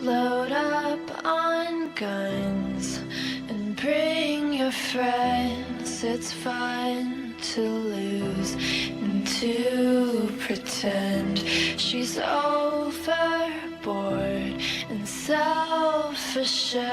Load up on guns and bring your friends. It's fun to lose and to pretend she's overboard and self-assured.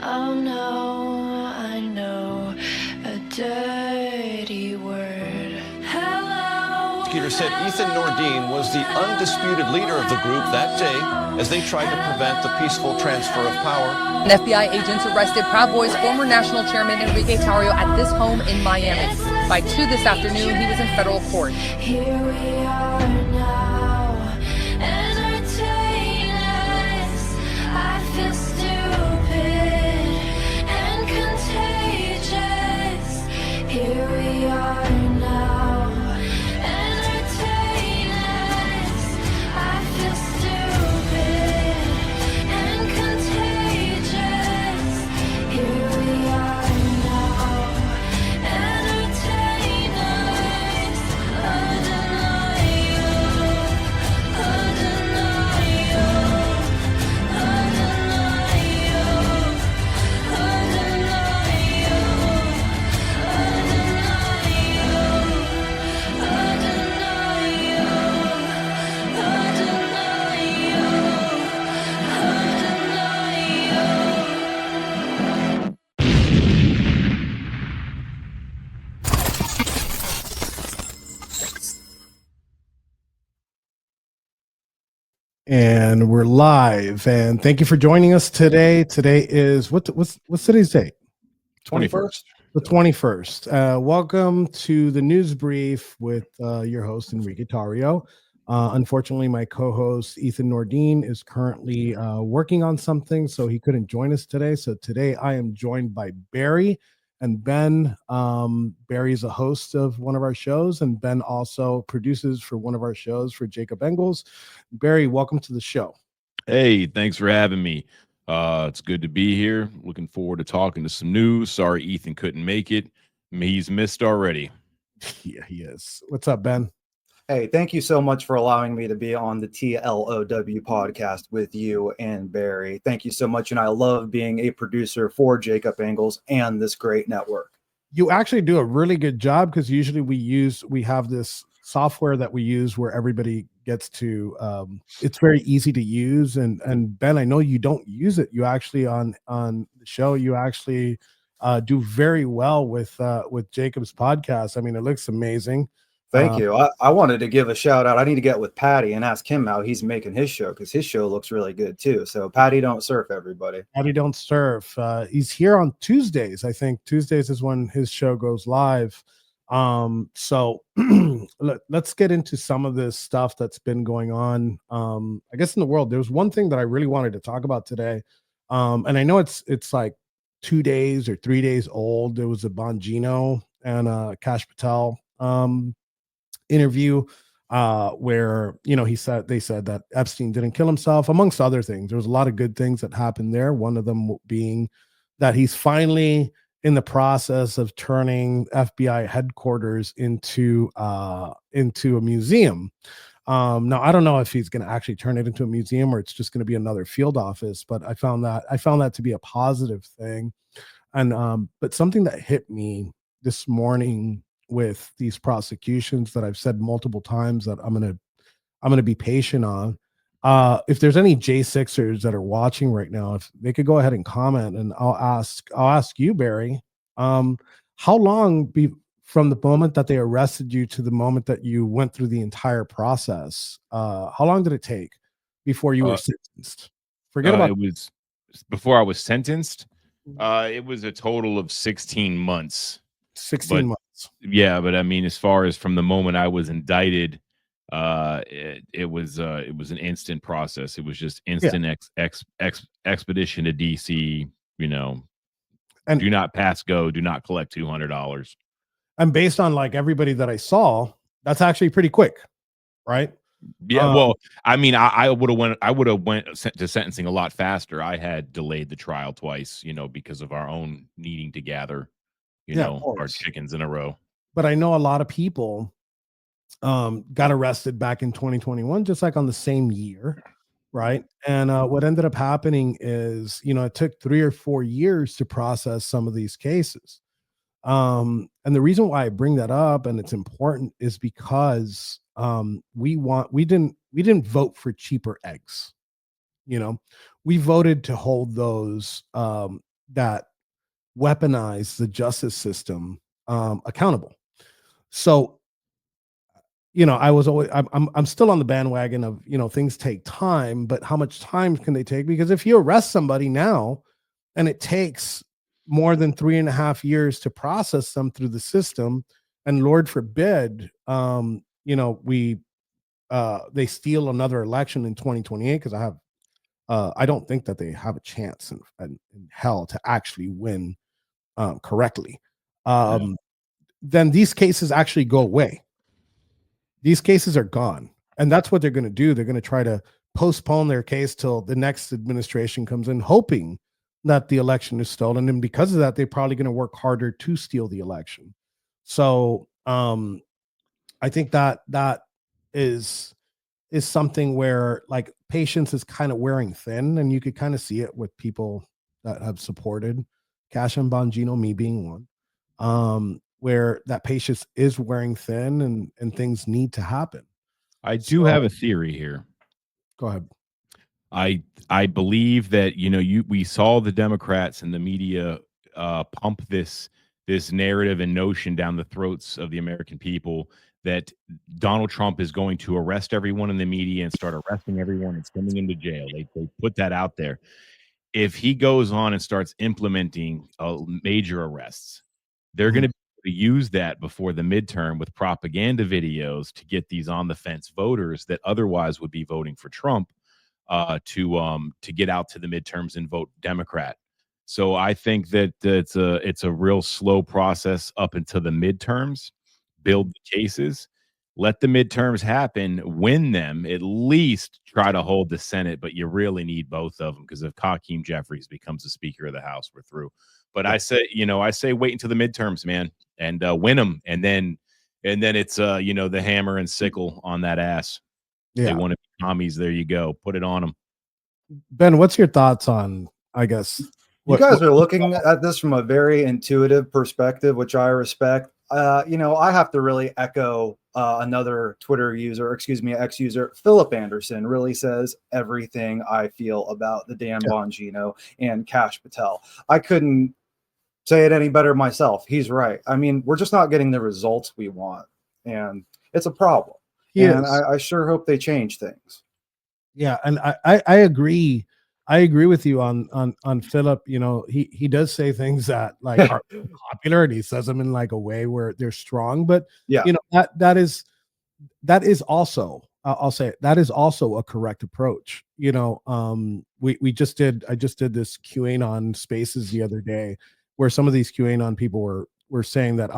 Oh no, I know a dirty word. Hello. Prosecutor said Ethan Nordine was the undisputed leader of the group that day as they tried to prevent the peaceful transfer of power. An FBI agents arrested Proud Boys former national chairman Enrique Tarrio at this home in Miami. By 2 this afternoon, he was in federal court. Here we are now, entertain us. I feel stupid and contagious. Here we are now, entertain us. I feel stupid and contagious. Here we are now, entertain us. And we're live, and thank you for joining us today. Today is what's today's date? 21st. The 21st. Welcome to the news brief with your host Enrique Tarrio. Unfortunately, my co-host Ethan Nordine is currently working on something, so he couldn't join us today. So today I am joined by Barry and Ben. Barry is a host of one of our shows, and Ben also produces for one of our shows for Jacob Engels. Barry, welcome to the show. Hey, thanks for having me. It's good to be here. Looking forward to talking to some news. Sorry Ethan couldn't make it. He's missed already. Yeah, he is. What's up, Ben? Hey, thank you so much for allowing me to be on the TLOW podcast with you and Barry. Thank you so much. And I love being a producer for Jacob Engels and this great network. You actually do a really good job, because usually we have this software that we use where everybody gets to it's very easy to use. And Ben, I know you don't use it. You actually on the show, you actually do very well with Jacob's podcast. I mean, it looks amazing. Thank you. I wanted to give a shout out. I need to get with Patty and ask him how he's making his show, because his show looks really good too. So Patty don't surf, everybody. Patty don't surf. He's here on Tuesdays. I think Tuesdays is when his show goes live. So let's get into some of this stuff that's been going on. I guess in the world, there's one thing that I really wanted to talk about today. And I know it's like 2 days or 3 days old. There was a Bongino and Kash Patel interview where they said that Epstein didn't kill himself, amongst other things. There was a lot of good things that happened there, one of them being that he's finally in the process of turning FBI headquarters into a museum. Now I don't know if he's going to actually turn it into a museum or it's just going to be another field office, but I found that to be a positive thing. And but something that hit me this morning with these prosecutions that I've said multiple times that I'm gonna be patient on. If there's any J6ers that are watching right now, if they could go ahead and comment, and I'll ask you, Barry, how long from the moment that they arrested you to the moment that you went through the entire process, how long did it take before you were sentenced? Forget about it. Was before I was sentenced. It was a total of 16 months. 16 months. Yeah, but I mean, as far as from the moment I was indicted, it was an instant process. It was just instant expedition to DC. And do not pass go. Do not collect $200. And based on like everybody that I saw, that's actually pretty quick, right? Yeah. Well, I mean, I would have went to sentencing a lot faster. I had delayed the trial twice, because of our own needing to gather. Our chickens in a row. But I know a lot of people got arrested back in 2021, just like on the same year, right? And what ended up happening is, it took 3 or 4 years to process some of these cases. And the reason why I bring that up and it's important is because we didn't vote for cheaper eggs. We voted to hold those that weaponize the justice system accountable. So, I was always I'm still on the bandwagon of, things take time, but how much time can they take? Because if you arrest somebody now and it takes more than 3.5 years to process them through the system, and Lord forbid, we they steal another election in 2028, because I don't think that they have a chance in hell to actually win correctly. Yeah. Then these cases actually go away. These cases are gone. And that's what they're going to do. They're going to try to postpone their case till the next administration comes in, hoping that the election is stolen. And because of that, they're probably going to work harder to steal the election. So I think that is something where, like, patience is kind of wearing thin, and you could kind of see it with people that have supported Cash and Bongino, me being one, where that patience is wearing thin, and things need to happen. I do So have a theory here. go ahead. I believe that we saw the Democrats and the media pump this narrative and notion down the throats of the American people that Donald Trump is going to arrest everyone in the media and start arresting everyone and sending them to jail. They put that out there. If he goes on and starts implementing major arrests, they're going to use that before the midterm with propaganda videos to get these on the fence voters that otherwise would be voting for Trump to get out to the midterms and vote Democrat. So I think that it's a real slow process up until the midterms. Build the cases, let the midterms happen, win them, at least try to hold the Senate. But you really need both of them, because if Hakeem Jeffries becomes the Speaker of the House, we're through. But I say wait until the midterms, man, and win them, and then it's the hammer and sickle on that ass. They Yeah. want to be commies. There you go. Put it on them. Ben, what's your thoughts on, I guess, You guys are looking at this from a very intuitive perspective, which I respect. I have to really echo another Twitter user, excuse me, X user, Philip Anderson, really says everything I feel about the Dan Bongino and Kash Patel. I couldn't say it any better myself. He's right. I mean, we're just not getting the results we want, and it's a problem. And I sure hope they change things. Yeah, and I agree. I agree with you on Philip. He does say things that, like, are popular, and he says them in, like, a way where they're strong. But Yeah. that is also, I'll say it, that is also a correct approach. I just did this QAnon Spaces the other day, where some of these QAnon people were saying that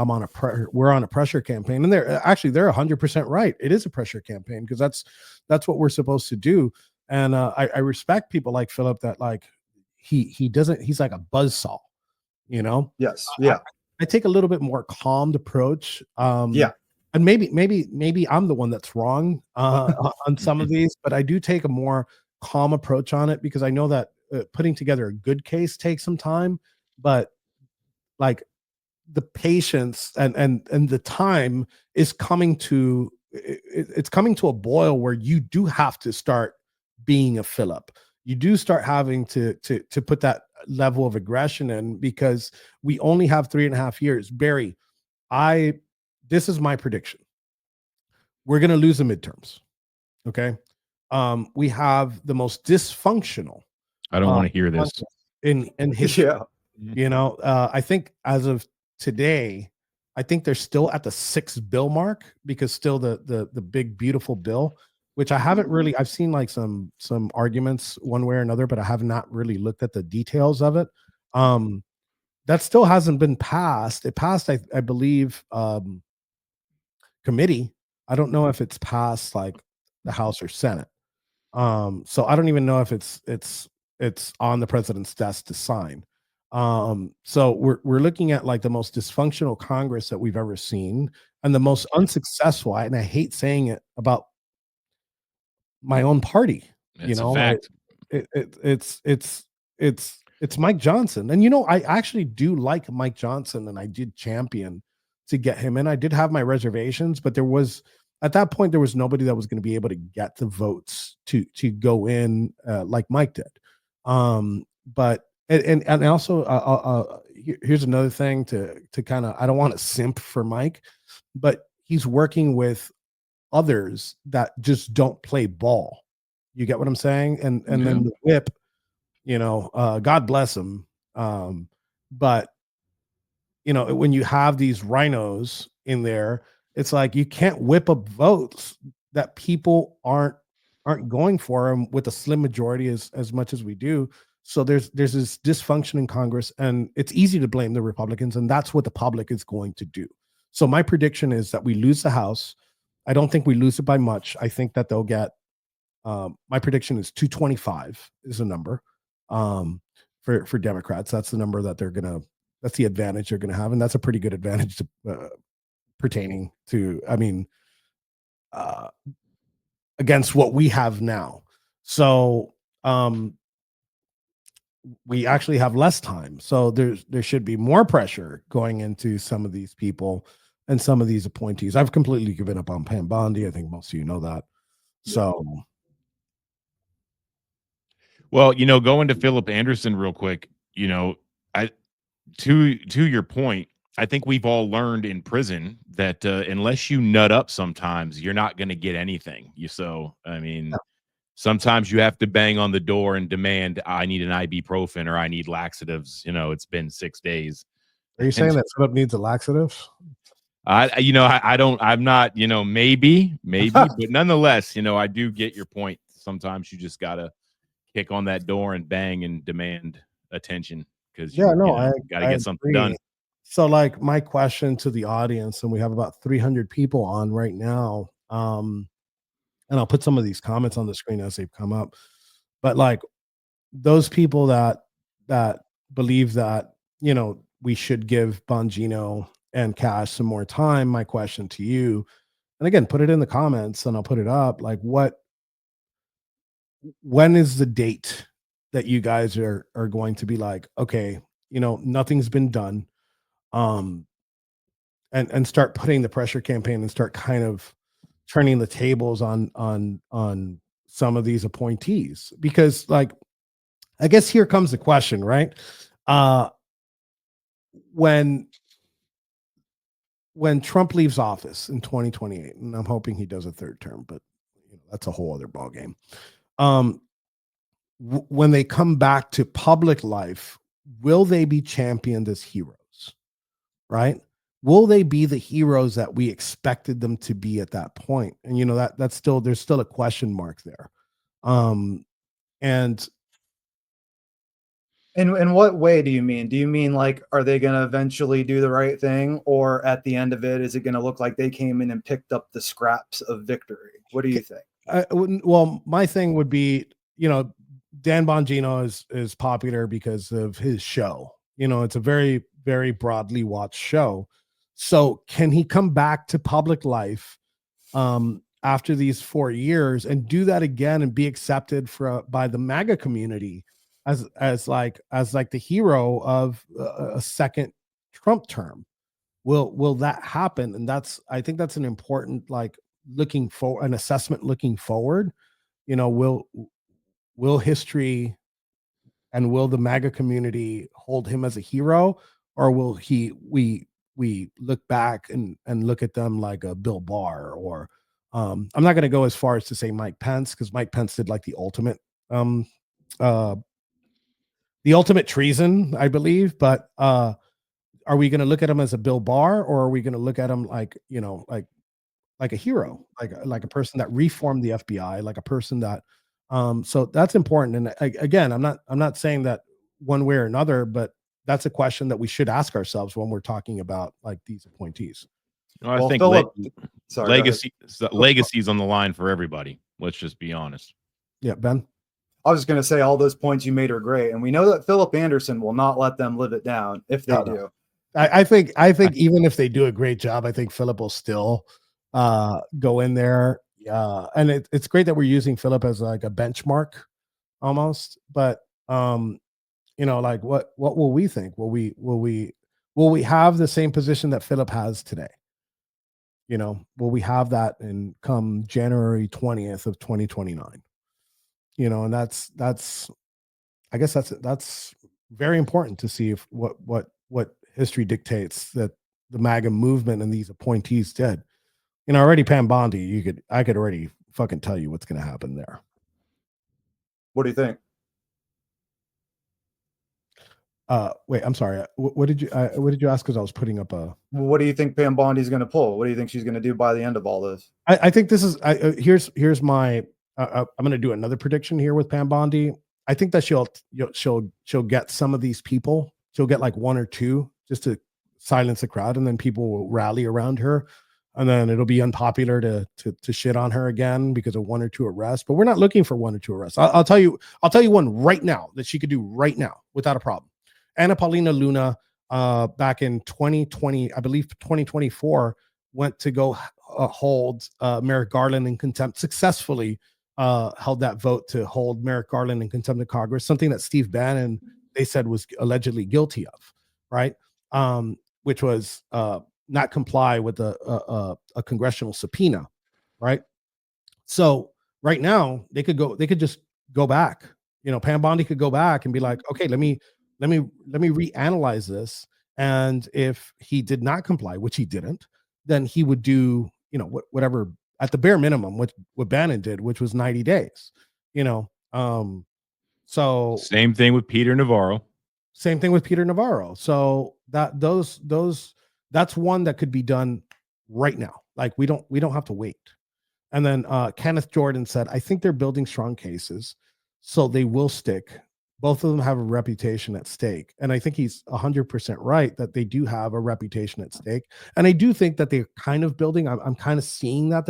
we're on a pressure campaign, and they're 100% right. It is a pressure campaign, because that's what we're supposed to do. And I respect people like Philip that, like, he's like a buzzsaw, Yes. Yeah. I take a little bit more calmed approach. Yeah. And maybe I'm the one that's wrong on some of these, but I do take a more calm approach on it, because I know that putting together a good case takes some time, but, like, the patience and the time is coming to it's coming to a boil, where you do have to start being a Philip. You do start having to put that level of aggression in, because we only have 3.5 years. Barry, this is my prediction. We're going to lose the midterms. Okay. We have the most dysfunctional I don't want to hear this. in history. Yeah. I think as of today, I think they're still at the 6 bill mark, because still the big beautiful bill, which I've seen, like, some arguments one way or another, but I have not really looked at the details of it. That still hasn't been passed. It passed, I believe, committee. I don't know if it's passed, like, the House or Senate. So I don't even know if it's on the president's desk to sign. So we're looking at, like, the most dysfunctional Congress that we've ever seen, and the most unsuccessful. And I hate saying it about my own party. It's a fact. It, it, it's it's it's Mike Johnson, and I actually do like Mike Johnson, and I did champion to get him in. I did have my reservations, but there was at that point there was nobody that was going to be able to get the votes to go in like Mike did. But and also here's another thing to kind of, I don't want to simp for Mike, but he's working with others that just don't play ball. You get what I'm saying? And then the whip, God bless him. But when you have these rhinos in there, it's like you can't whip up votes that people aren't going for him with a slim majority as much as we do. So there's this dysfunction in Congress, and it's easy to blame the Republicans, and that's what the public is going to do. So my prediction is that we lose the House. I don't think we lose it by much. I think that they'll get. My prediction is 225 is a number for Democrats. That's the number that they're gonna. That's the advantage they're gonna have, and that's a pretty good advantage to pertaining to. I mean, against what we have now. So we actually have less time. So there should be more pressure going into some of these people and some of these appointees. I've completely given up on Pam Bondi. I think most of you know that. So Well, going to Philip Anderson real quick, I to your point, I think we've all learned in prison that unless you nut up sometimes, you're not going to get anything. I mean, sometimes you have to bang on the door and demand, I need an ibuprofen or I need laxatives. It's been 6 days. are you saying that Philip needs a laxative? I'm not, maybe, but nonetheless, I do get your point. Sometimes you just got to kick on that door and bang and demand attention because I got to get something done. So like my question to the audience, and we have about 300 people on right now. And I'll put some of these comments on the screen as they've come up, but like those people that believe that, we should give Bongino and Cash some more time. My question to you, and again, put it in the comments and I'll put it up. Like when is the date that you guys are going to be like, okay, nothing's been done, and start putting the pressure campaign and start kind of turning the tables on some of these appointees? Because like, I guess here comes the question, right? When Trump leaves office in 2028, and I'm hoping he does a third term, but that's a whole other ballgame. When they come back to public life, will they be championed as heroes? Right? Will they be the heroes that we expected them to be at that point? And that's still, there's still a question mark there. And in what way do you mean? Do you mean like, are they going to eventually do the right thing, or at the end of it, is it going to look like they came in and picked up the scraps of victory? What do you think? Well, my thing would be, Dan Bongino is popular because of his show. It's a very, very broadly watched show. So can he come back to public life after these 4 years and do that again and be accepted by the MAGA community as like the hero of a second Trump term? Will that happen? And I think that's an important an assessment looking forward. Will history and will the MAGA community hold him as a hero, or will we look back and look at them like a Bill Barr, or I'm not going to go as far as to say Mike Pence, because Mike Pence did like the ultimate treason, I believe. But are we going to look at him as a Bill Barr, or are we going to look at him like a hero, like a person that reformed the FBI, like a person that so that's important. And again, I'm not saying that one way or another, but that's a question that we should ask ourselves when we're talking about like these appointees. I think Philip, legacy's on the line for everybody. Let's just be honest. Yeah, Ben. I was just going to say all those points you made are great, and we know that Philip Anderson will not let them live it down if they do. No. I think even if they do a great job, I think Philip will still go in there and it's great that we're using Philip as like a benchmark almost, but like what will we think? Will we have the same position that Philip has today? Will we have that in come January 20th of 2029? And that's I guess that's very important to see if what history dictates that the MAGA movement and these appointees did. Already Pam Bondi, I could already fucking tell you what's going to happen there. What do you think? Wait, I'm sorry. What did you ask? Because I was putting up a. What do you think Pam Bondi's going to pull? What do you think she's going to do by the end of all this? I think this is. Here's my. I'm going to do another prediction here with Pam Bondi. I think that she'll get some of these people. She'll get like one or two just to silence the crowd, and then people will rally around her, and then it'll be unpopular to shit on her again because of one or two arrests. But we're not looking for one or two arrests. I'll tell you one right now that she could do right now without a problem. Anna Paulina Luna, back in 2020, I believe 2024, went to go hold Merrick Garland in contempt, successfully held that vote to hold Merrick Garland in contempt of Congress, something that Steve Bannon, they said, was allegedly guilty of, right? Which was not comply with a congressional subpoena, right? So right now they could just go back. Pam Bondi could go back and be like, okay, let me reanalyze this. And if he did not comply, which he didn't, then he would do, whatever at the bare minimum, what Bannon did, which was 90 days, so same thing with Peter Navarro. So that's one that could be done right now. Like we don't have to wait. And then Kenneth Jordan said, I think they're building strong cases, so they will stick. Both of them have a reputation at stake. And I think he's 100% right that they do have a reputation at stake. And I do think that they're kind of building, I'm kind of seeing that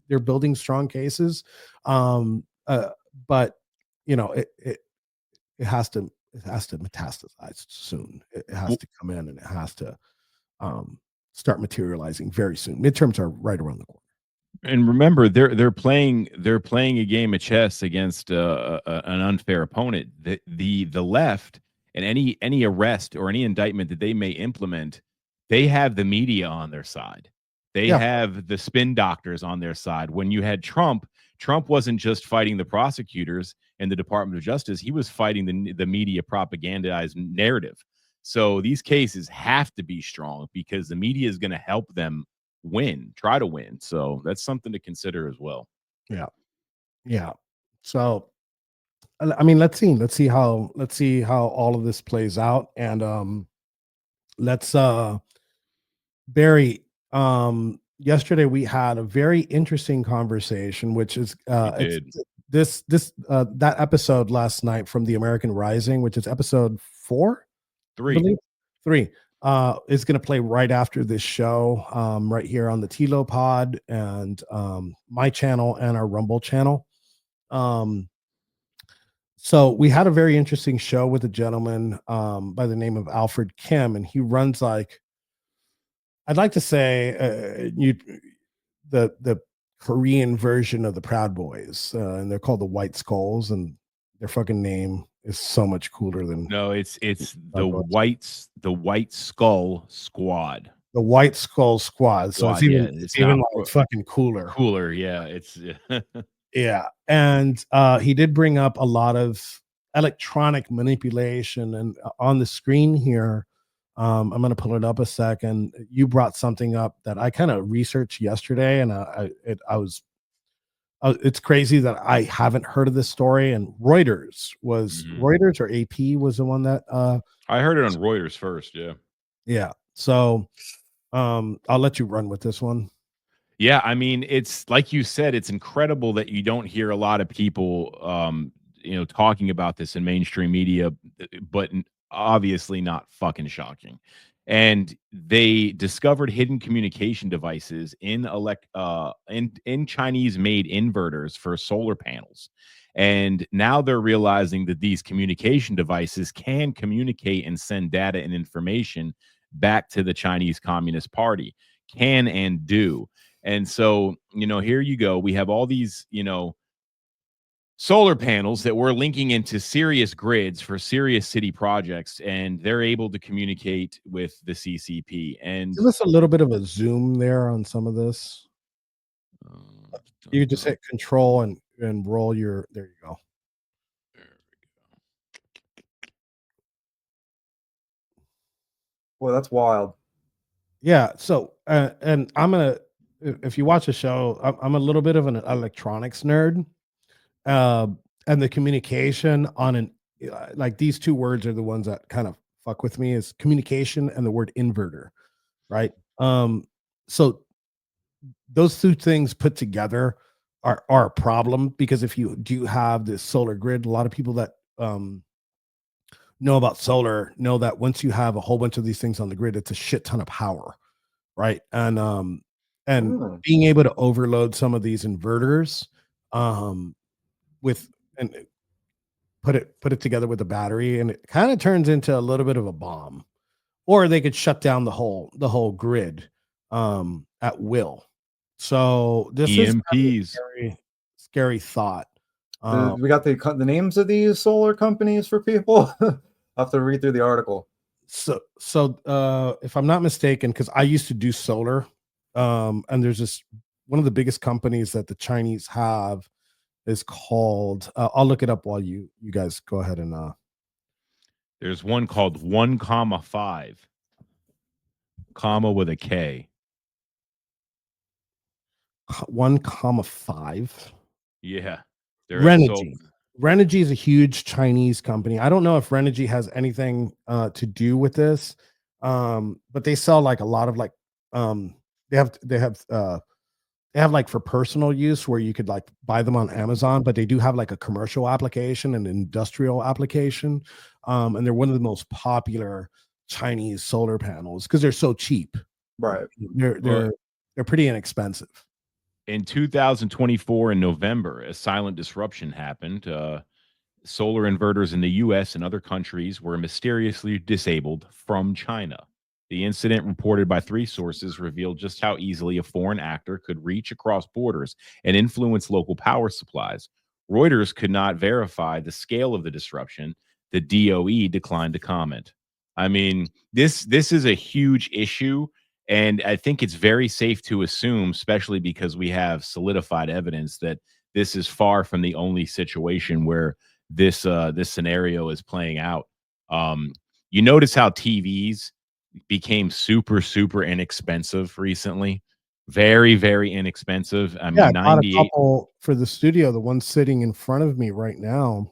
they're building strong cases. But it has to metastasize soon. It has to come in, and it has to start materializing very soon. Midterms are right around the corner. And remember, they're playing a game of chess against an unfair opponent. The left, and any arrest or any indictment that they may implement, they have the media on their side. They have the spin doctors on their side. When you had Trump wasn't just fighting the prosecutors and the Department of Justice; he was fighting the media propagandized narrative. So these cases have to be strong because the media is going to help them try to win. So that's something to consider as well. Yeah. So I mean, let's see how all of this plays out. And let's Barry, yesterday we had a very interesting conversation, which is that episode last night from the American Rising, which is episode 4, 3 is going to play right after this show, right here on the Tilo Pod and my channel and our Rumble channel. So we had a very interesting show with a gentleman by the name of Alfred Kim, and he runs, like, I'd like to say the Korean version of the Proud Boys, and they're called the White Skulls, and their fucking name is so much cooler than it's the White Skull Squad. The White Skull Squad. So it's even like fucking cooler. Yeah, it's yeah. And he did bring up a lot of electronic manipulation, and on the screen here, I'm going to pull it up a second. You brought something up that I kind of researched yesterday, and it's crazy that I haven't heard of this story. And Reuters or AP was the one that I heard it on Reuters first. Yeah. So I'll let you run with this one. Yeah, I mean, it's like you said, it's incredible that you don't hear a lot of people talking about this in mainstream media, but obviously not fucking shocking. And they discovered hidden communication devices in Chinese-made inverters for solar panels. And now they're realizing that these communication devices can communicate and send data and information back to the Chinese Communist Party, can and do. And so, here you go. We have all these, solar panels that we're linking into serious grids for serious city projects, and they're able to communicate with the CCP. And Give us a little bit of a zoom there on some of this. You just hit control and roll your. There you go. Well, that's wild. Yeah. So, and I'm gonna. If you watch the show, I'm a little bit of an electronics nerd, uh, and the communication on an like these two words are the ones that kind of fuck with me is communication and the word inverter, right? So those two things put together are a problem because if you do have this solar grid, a lot of people that know about solar know that once you have a whole bunch of these things on the grid, it's a shit ton of power, right? And Mm. being able to overload some of these inverters um with and put it together with a battery, and it kind of turns into a little bit of a bomb. Or they could shut down the whole grid at will. So this is kind of a EMPs. scary thought. We got the names of these solar companies for people. I'll have to read through the article. So if I'm not mistaken, because I used to do solar, and there's this one of the biggest companies that the Chinese have is called. I'll look it up while you guys go ahead and There's one called 1,5, comma with a K. 1,5. Yeah. They're Renogy. Renogy is a huge Chinese company. I don't know if Renogy has anything to do with this, but they sell like a lot of like they have like for personal use where you could like buy them on Amazon, but they do have like a commercial application and industrial application, and they're one of the most popular Chinese solar panels because they're so cheap. Right. They're pretty inexpensive. In 2024 in November, a silent disruption happened. Solar inverters in the US and other countries were mysteriously disabled from China. The incident, reported by 3 sources, revealed just how easily a foreign actor could reach across borders and influence local power supplies. Reuters could not verify the scale of the disruption. The DOE declined to comment. I mean, this is a huge issue, and I think it's very safe to assume, especially because we have solidified evidence, that this is far from the only situation where this scenario is playing out. You notice how TVs became super inexpensive recently. Very, very inexpensive. I mean, Yeah, I bought a 98. couple for the studio. The one sitting in front of me right now,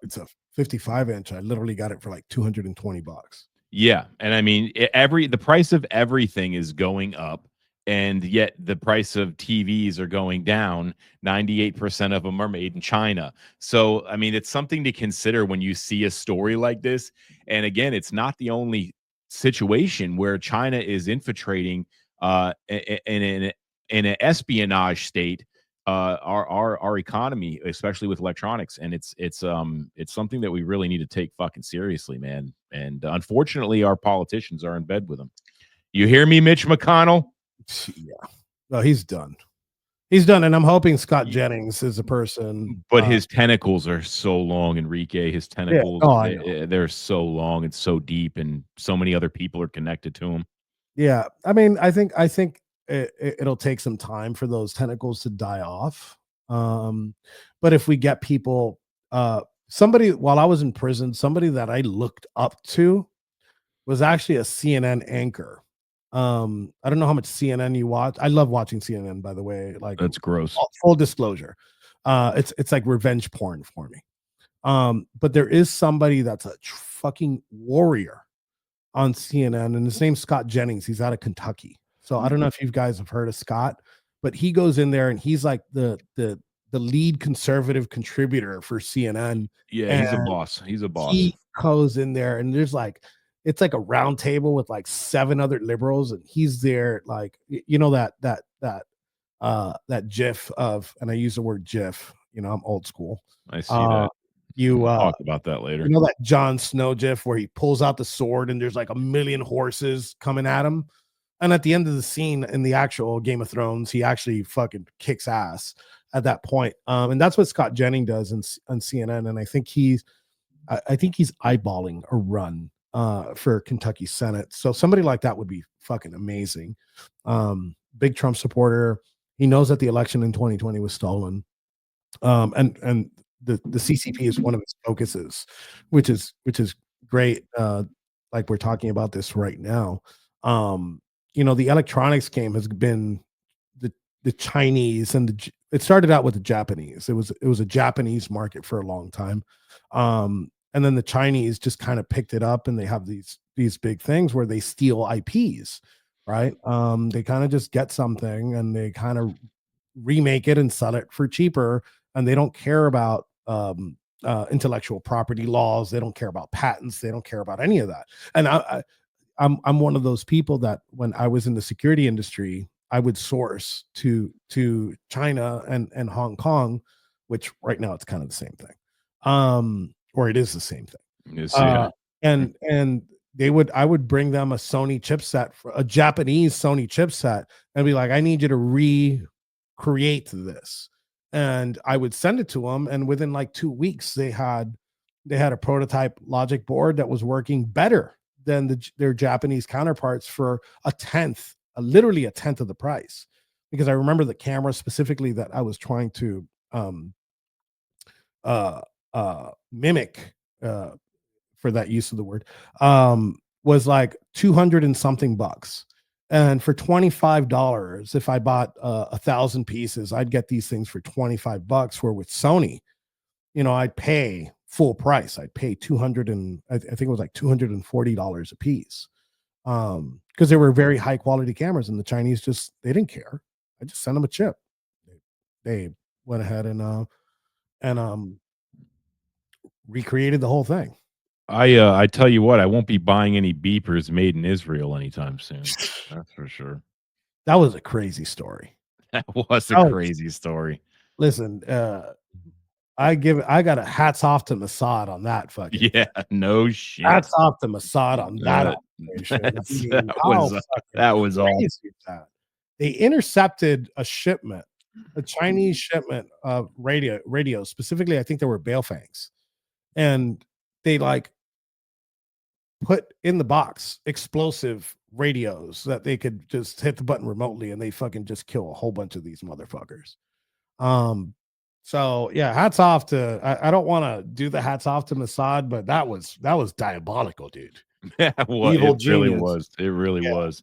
it's a 55 inch. I literally got it for like $220. Yeah, and I mean, the price of everything is going up, and yet the price of TVs are going down. 98% of them are made in China. So, I mean, it's something to consider when you see a story like this. And again, it's not the only situation where China is infiltrating in an espionage state our economy, especially with electronics, and it's something that we really need to take fucking seriously, man. And unfortunately, our politicians are in bed with them. You hear me, Mitch McConnell? Yeah, no, he's done. He's done, and I'm hoping Scott Jennings is a person. But his tentacles are so long, Enrique. His tentacles, they're so long and so deep, and so many other people are connected to him. Yeah, I mean, I think it'll take some time for those tentacles to die off. But if we get people, somebody while I was in prison, somebody that I looked up to was actually a CNN anchor. I don't know how much CNN you watch. I love watching CNN, by the way. Like, that's gross. Full disclosure, it's like revenge porn for me. But there is somebody that's a fucking warrior on CNN, and his name's Scott Jennings. He's out of Kentucky. So I don't know if you guys have heard of Scott, but he goes in there and he's like the lead conservative contributor for CNN. Yeah, he's a boss. He's a boss. He goes in there and there's like it's like a round table with like 7 other liberals, and he's there like that GIF of, and I use the word GIF. I'm old school. I see that. We'll talk about that later. You know that Jon Snow GIF where he pulls out the sword and there's like a million horses coming at him. And at the end of the scene in the actual Game of Thrones, he actually fucking kicks ass at that point. And that's what Scott Jennings does on CNN. And I think he's eyeballing a run for Kentucky Senate. So somebody like that would be fucking amazing. Big Trump supporter. He knows that the election in 2020 was stolen. And the CCP is one of his focuses, which is great. Like we're talking about this right now. The electronics game has been the Chinese and it started out with the Japanese. It was a Japanese market for a long time. And then the Chinese just kind of picked it up, and they have these big things where they steal IPs, right? They kind of just get something and they kind of remake it and sell it for cheaper, and they don't care about intellectual property laws. They don't care about patents. They don't care about any of that. And I'm one of those people that when I was in the security industry, I would source to China and Hong Kong, which right now it's kind of the same thing. Or it is the same thing. Yes, yeah. And I would bring them a Sony chipset, a Japanese Sony chipset, and be like, I need you to recreate this. And I would send it to them, and within like 2 weeks, they had a prototype logic board that was working better than their Japanese counterparts for literally a tenth of the price. Because I remember the camera specifically that I was trying to mimic, for that use of the word, was like 200 and something bucks. And for $25, if I bought 1,000 pieces, I'd get these things for $25. Where with Sony, I'd pay full price. I'd pay 200 and I think it was like $240 a piece, because they were very high quality cameras, and the Chinese they didn't care. I just sent them a chip. They went ahead and recreated the whole thing. I tell you what, I won't be buying any beepers made in Israel anytime soon. That's for sure. That was a crazy story. That was a crazy story. Listen, I got a hats off to Mossad on that fucking. Yeah, no shit. Hats off to Mossad on that operation. That was all. They intercepted a Chinese shipment of radios. Specifically, I think there were Bailfangs, and they put in the box explosive radios that they could just hit the button remotely, and they fucking just kill a whole bunch of these motherfuckers. So yeah, hats off to. I don't want to do the hats off to Mossad, but that was diabolical, dude. Yeah, well, Evil it really genius. was. It really was.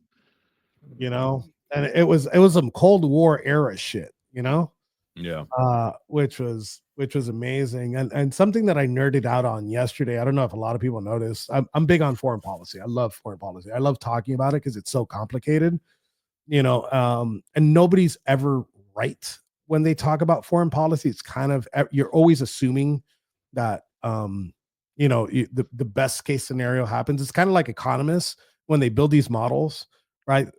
And it was some Cold War era shit, Yeah. which was amazing, and something that I nerded out on yesterday. I don't know if a lot of people notice. I'm big on foreign policy. I love foreign policy. I love talking about it because it's so complicated, and nobody's ever right when they talk about foreign policy. It's kind of, you're always assuming that the best case scenario happens. It's kind of like economists when they build these models, right?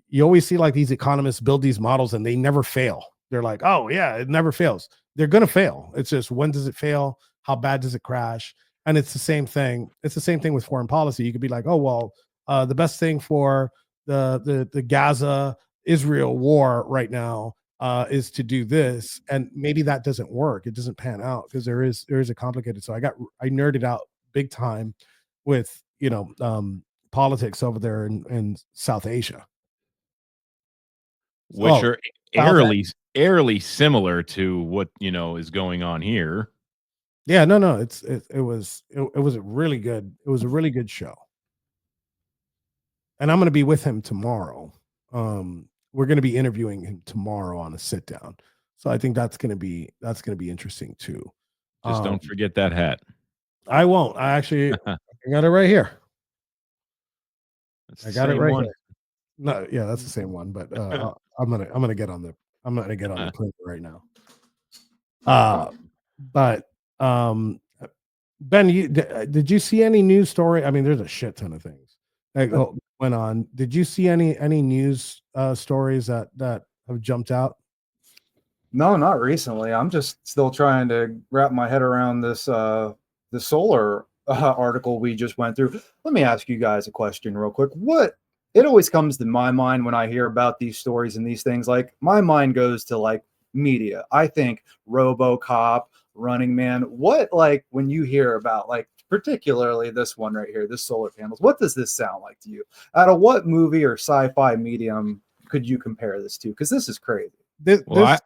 You always see like these economists build these models and they never fail. They're like, oh yeah, it never fails. They're going to fail. It's just, when does it fail? How bad does it crash? And it's the same thing. It's the same thing with foreign policy. You could be like, oh, well, the best thing for the Gaza Israel war right now is to do this. And maybe that doesn't work. It doesn't pan out because there is a complicated. So I nerded out big time with, politics over there in South Asia. Which are eerily similar to what is going on here. Yeah, no, it was a really good. It was a really good show, and I'm going to be with him tomorrow. We're going to be interviewing him tomorrow on a sit down, so I think that's going to be interesting too. Just don't forget that hat. I won't. I actually I got it right here. That's I got it the right same one. here. No, yeah, that's the same one, but I'm gonna get on the printer right now. But Ben, did you see any news story? I mean, there's a shit ton of things that went on. Did you see any news stories that have jumped out? No, not recently. I'm just still trying to wrap my head around this the solar article we just went through. Let me ask you guys a question real quick. What it always comes to my mind when I hear about these stories and these things. Like my mind goes to like media. I think RoboCop, Running Man. What, like when you hear about like particularly this one right here, this solar panels, what does this sound like to you? Out of what movie or sci-fi medium could you compare this to? Because this is crazy. Well,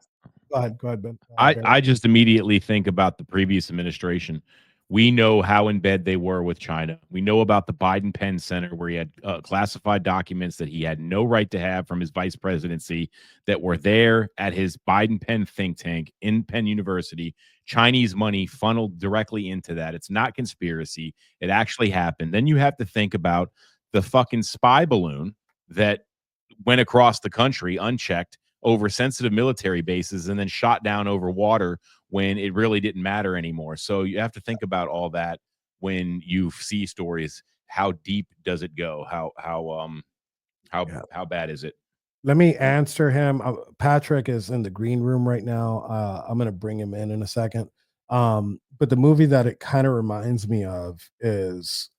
Go ahead, Ben. I just immediately think about the previous administration. We know how in bed they were with China. We know about the Biden Penn Center where he had classified documents that he had no right to have from his vice presidency that were there at his Biden Penn think tank in Penn University. Chinese money funneled directly into that. It's not conspiracy. It actually happened. Then you have to think about the fucking spy balloon that went across the country unchecked over sensitive military bases and then shot down over water when it really didn't matter anymore. So you have to think about all that when you see stories. How deep does it go? How bad is it? Let me answer him. Patrick is in the green room right now. I'm going to bring him in a second. But the movie that it kind of reminds me of is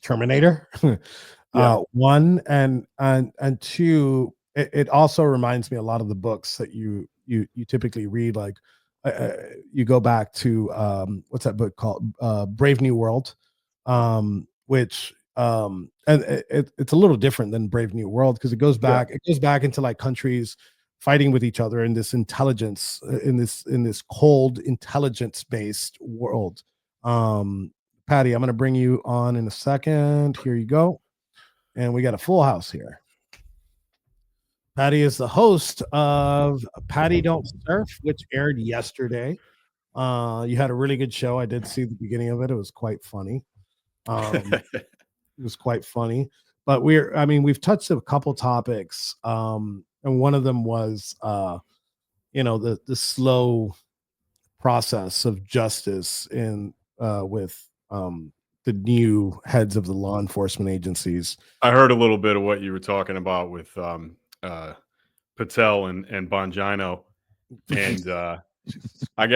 Terminator. One and two. It also reminds me a lot of the books that you typically read. Like you go back to what's that book called? Brave New World, which and it's a little different than Brave New World because it goes back into like countries fighting with each other in this intelligence in this cold intelligence based world. Patty, I'm going to bring you on in a second. Here you go. And we got a full house here. Patty is the host of Patty Don't Surf, which aired yesterday. You had a really good show. I did see the beginning of it. It was quite funny. It was quite funny. But we've touched a couple topics. And one of them was the slow process of justice in with the new heads of the law enforcement agencies. I heard a little bit of what you were talking about with Patel and Bongino, and I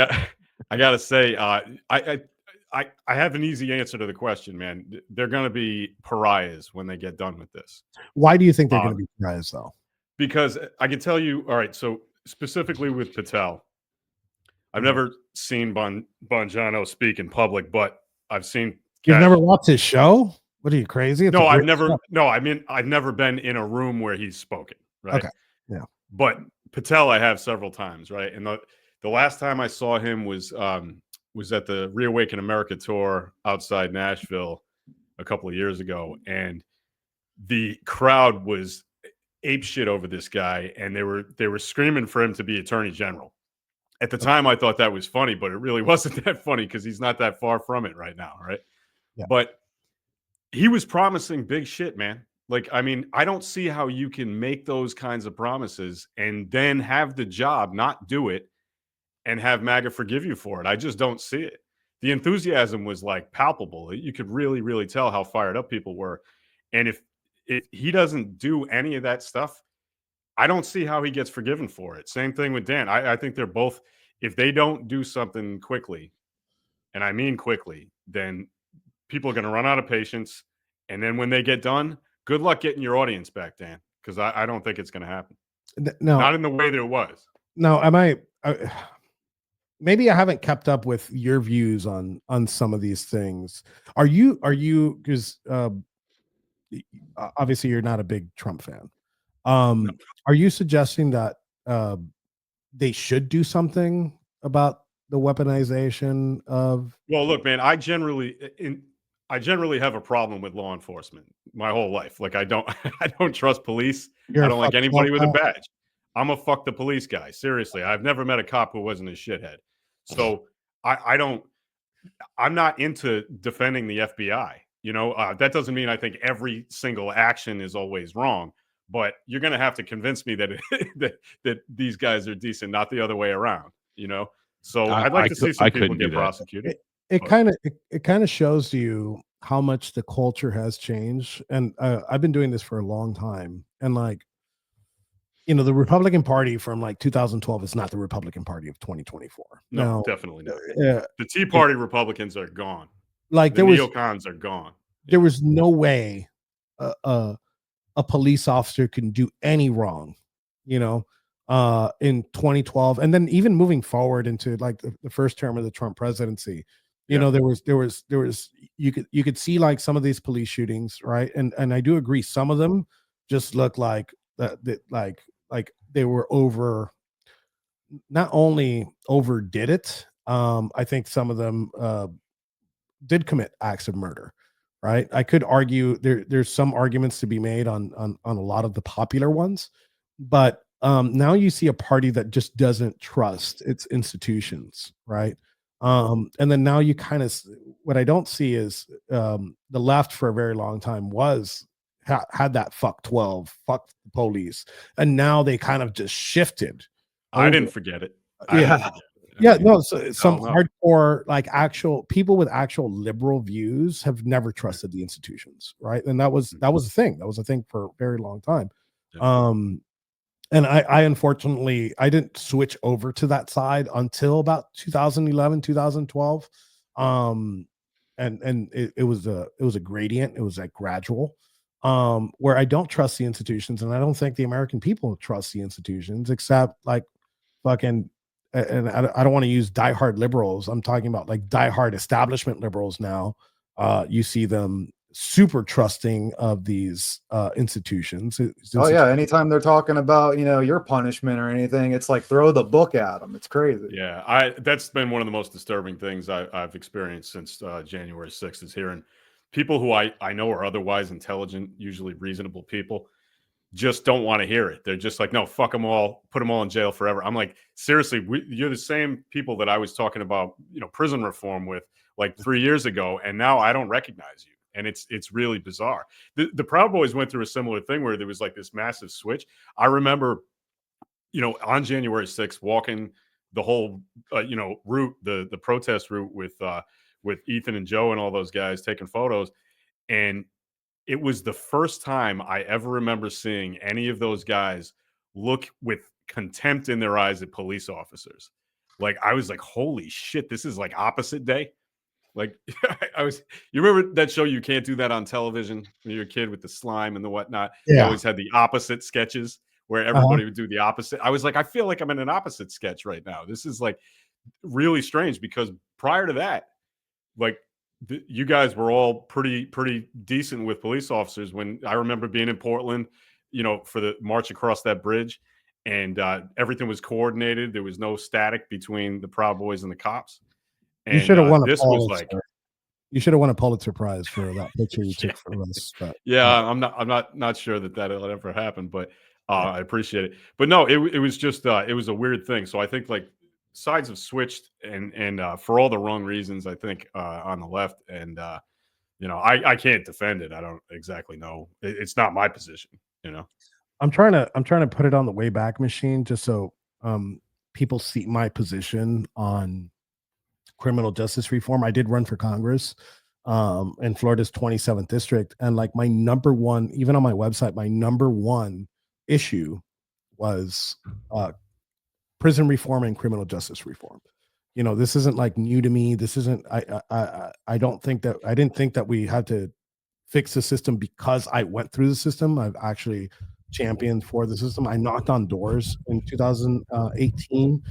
gotta say, I have an easy answer to the question, man. They're going to be pariahs when they get done with this. Why do you think they're going to be pariahs, though? Because I can tell you, all right. So specifically with Patel, I've never seen Bongino speak in public, but I've seen. You've never watched his show? What are you, crazy? No, I've never. Show. No, I mean I've never been in a room where he's spoken. Right. Okay. Yeah. But Patel, I have several times. Right. And the last time I saw him was at the Reawaken America tour outside Nashville a couple of years ago, and the crowd was ape shit over this guy, and they were screaming for him to be attorney general. At the time, I thought that was funny, but it really wasn't that funny because he's not that far from it right now, right? Yeah. But he was promising big shit, man. Like, I mean, I don't see how you can make those kinds of promises and then have the job, not do it, and have MAGA forgive you for it. I just don't see it. The enthusiasm was like palpable. You could really, really tell how fired up people were. And if he doesn't do any of that stuff, I don't see how he gets forgiven for it. Same thing with Dan. I think they're both, if they don't do something quickly, and I mean quickly, then people are going to run out of patience. And then when they get done, good luck getting your audience back, Dan, because I don't think it's going to happen. No, not in the way that it was. No, maybe I haven't kept up with your views on some of these things. Are you because obviously you're not a big Trump fan. No. Are you suggesting that they should do something about the weaponization of? Well, look, man, I generally have a problem with law enforcement my whole life. Like I don't trust police. I don't like anybody with a badge. I'm a fuck the police guy. Seriously, I've never met a cop who wasn't a shithead. So I'm not into defending the FBI. You know, that doesn't mean I think every single action is always wrong, but you're going to have to convince me that that these guys are decent, not the other way around. You know, so I'd like to see some people get prosecuted. It kind of shows you how much the culture has changed, and I've been doing this for a long time, and like, you know, the Republican Party from like 2012 is not the Republican Party of 2024. No, definitely not. The Tea Party Republicans are gone. Like the neocons are gone. There was no way a police officer can do any wrong, you know, in 2012, and then even moving forward into like the first term of the Trump presidency, you Yeah. know, there was you could see like some of these police shootings, right? And I do agree, some of them just look like that like they were over, not only overdid it. I think some of them did commit acts of murder, right? I could argue there's some arguments to be made on a lot of the popular ones, but now you see a party that just doesn't trust its institutions, right? And then now you kind of, what I don't see is the left for a very long time was had that fuck 12, fuck the police, and now they kind of just shifted. I over- didn't forget it. I Yeah. didn't forget it. I Yeah, mean, no, so some no. hardcore, like actual people with actual liberal views have never trusted the institutions, right? And that was a thing. That was a thing for a very long time. Yeah. And I unfortunately I didn't switch over to that side until about 2011, 2012. And it was a gradient, it was like gradual. Where I don't trust the institutions, and I don't think the American people trust the institutions, except like fucking, and I don't want to use diehard liberals. I'm talking about like diehard establishment liberals now. You see them super trusting of these institutions. Oh yeah, anytime they're talking about, you know, your punishment or anything, it's like throw the book at them. It's crazy. Yeah, that's been one of the most disturbing things I've experienced since January 6th, is hearing people who I know are otherwise intelligent, usually reasonable people, just don't want to hear it. They're just like, no, fuck them all, put them all in jail forever. I'm like, seriously, you're the same people that I was talking about, you know, prison reform with like 3 years ago, and now I don't recognize you. And it's really bizarre. The Proud Boys went through a similar thing where there was like this massive switch. I remember, you know, on January 6th, walking the whole, you know, route, the protest route with Ethan and Joe and all those guys taking photos, and it was the first time I ever remember seeing any of those guys look with contempt in their eyes at police officers. Like, I was like, holy shit, this is like opposite day. Like, you remember that show, You Can't Do That on Television, when you're a kid, with the slime and the whatnot? They Yeah. always had the opposite sketches where everybody would do the opposite. I was like, I feel like I'm in an opposite sketch right now. This is like really strange, because prior to that, like, you guys were all pretty decent with police officers. When I remember being in Portland, you know, for the march across that bridge, and everything was coordinated. There was no static between the Proud Boys and the cops. You And should have won a this was like, Pulitzer. You should have won a Pulitzer Prize for that picture you took for us. But yeah, I'm not sure that'll ever happen, but I appreciate it. But no, it was just it was a weird thing. So I think like sides have switched, and for all the wrong reasons, I think, on the left. And you know, I can't defend it. I don't exactly know. It's not my position, you know. I'm trying to put it on the Wayback Machine just so people see my position on criminal justice reform. I did run for Congress in Florida's 27th district, and like my number one, even on my website, my number one issue was prison reform and criminal justice reform. You know, this isn't like new to me. This isn't. I don't think that, I didn't think that we had to fix the system because I went through the system. I've actually championed for the system. I knocked on doors in 2018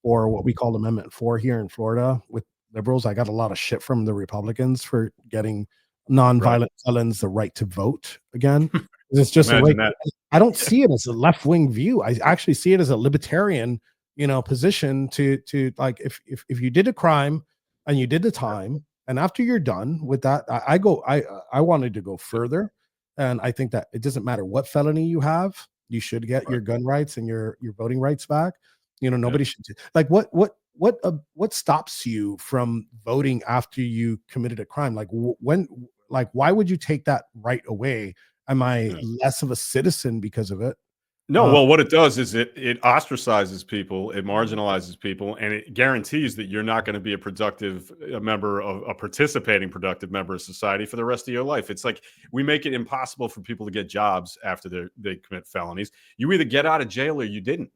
for what we called Amendment 4 here in Florida with liberals. I got a lot of shit from the Republicans for getting nonviolent felons the right to vote again. It's just Imagine that. I don't see it as a left-wing view. I actually see it as a libertarian, you know, position to like, if you did a crime and you did the time, and after you're done with that, I wanted to go further. And I think that it doesn't matter what felony you have, you should get your gun rights and your voting rights back. You know, nobody should like what stops you from voting after you committed a crime? Like why would you take that right away? Am I less of a citizen because of it? No, well, what it does is it ostracizes people, it marginalizes people, and it guarantees that you're not going to be a participating productive member of society for the rest of your life. It's like we make it impossible for people to get jobs after they commit felonies. You either get out of jail or you didn't.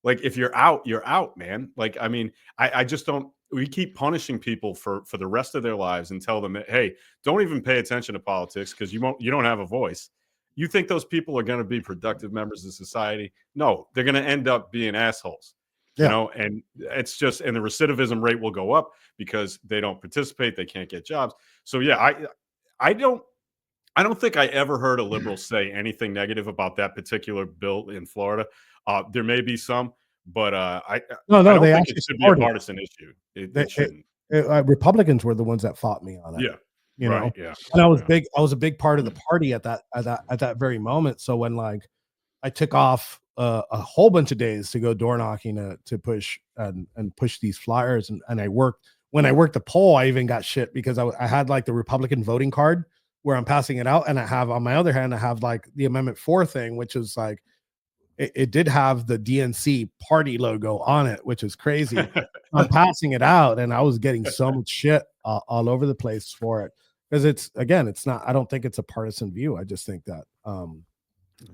Like, if you're out, man. Like, I mean, I just don't. We keep punishing people for the rest of their lives and tell them, hey, don't even pay attention to politics because you don't have a voice. You think those people are going to be productive members of society? No, they're going to end up being assholes. You Yeah. know, and it's just, and the recidivism rate will go up because they don't participate, they can't get jobs. So yeah, I don't think I ever heard a liberal say anything negative about that particular bill in Florida. There may be some, but I No, don't they think it actually should be a supported it. partisan issue. It shouldn't. Republicans were the ones that fought me on it. Yeah. You know, Right. Yeah. and I was Yeah. a big part of the party at that very moment. So when like I took off a whole bunch of days to go door knocking to push and push these flyers, and I worked when I worked the poll, I even got shit because I had like the Republican voting card where I'm passing it out, and I have on my other hand I have like the Amendment 4 thing, which is like it did have the DNC party logo on it, which is crazy. I'm passing it out, and I was getting so much shit all over the place for it because it's not. I don't think it's a partisan view. I just think that.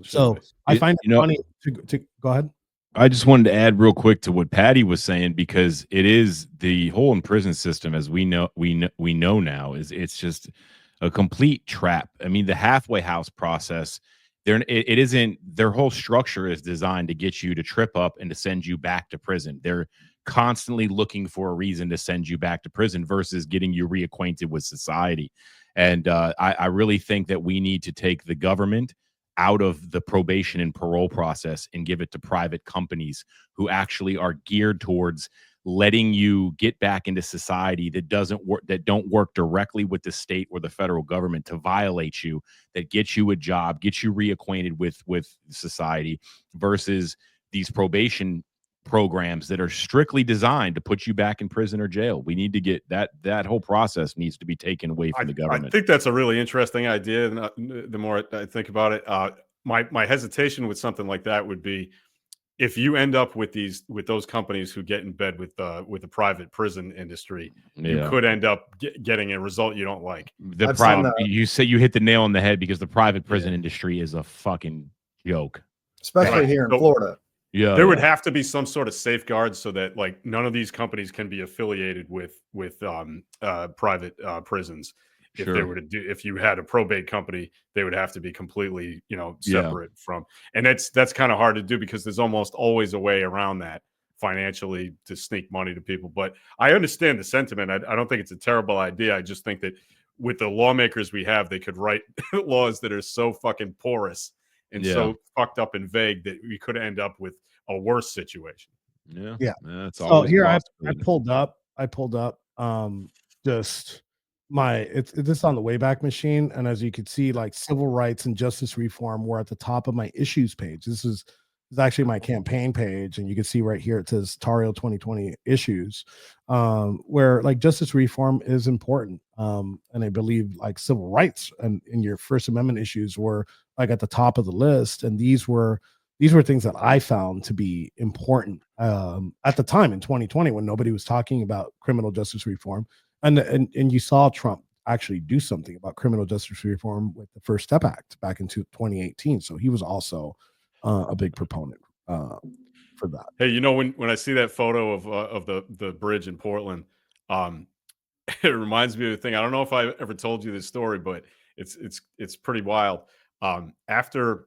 So I find it funny to go ahead. I just wanted to add real quick to what Patty was saying, because it is the whole in prison system, as we know now, is it's just a complete trap. I mean, the halfway house process, it isn't, their whole structure is designed to get you to trip up and to send you back to prison. They're constantly looking for a reason to send you back to prison versus getting you reacquainted with society. And I really think that we need to take the government out of the probation and parole process and give it to private companies who actually are geared towards letting you get back into society that don't work directly with the state or the federal government to violate you, that get you a job, get you reacquainted with society, versus these probation programs that are strictly designed to put you back in prison or jail. We need to get that whole process needs to be taken away from the government. I think that's a really interesting idea. And the more I think about it, my hesitation with something like that would be if you end up with those companies who get in bed with the private prison industry, you could end up getting a result you don't like. You say you hit the nail on the head, because the private prison industry is a fucking joke, especially here in Florida. Yeah, there would have to be some sort of safeguards so that like none of these companies can be affiliated with private prisons. If you had a probate company, they would have to be completely, separate from. And that's kind of hard to do because there's almost always a way around that financially to sneak money to people. But I understand the sentiment. I don't think it's a terrible idea. I just think that with the lawmakers we have, they could write laws that are so fucking porous and so fucked up and vague that we could end up with a worse situation. Yeah. That's so here I pulled up just this on the Wayback Machine, and as you can see, like civil rights and justice reform were at the top of my issues page. This is actually my campaign page, and you can see right here it says Tario 2020 issues, where like justice reform is important, and I believe like civil rights and in your First Amendment issues were like at the top of the list, and these were things that I found to be important at the time in 2020 when nobody was talking about criminal justice reform. And you saw Trump actually do something about criminal justice reform with the First Step Act back in 2018. So he was also a big proponent for that. Hey, when I see that photo of the bridge in Portland, it reminds me of a thing. I don't know if I ever told you this story, but it's pretty wild. After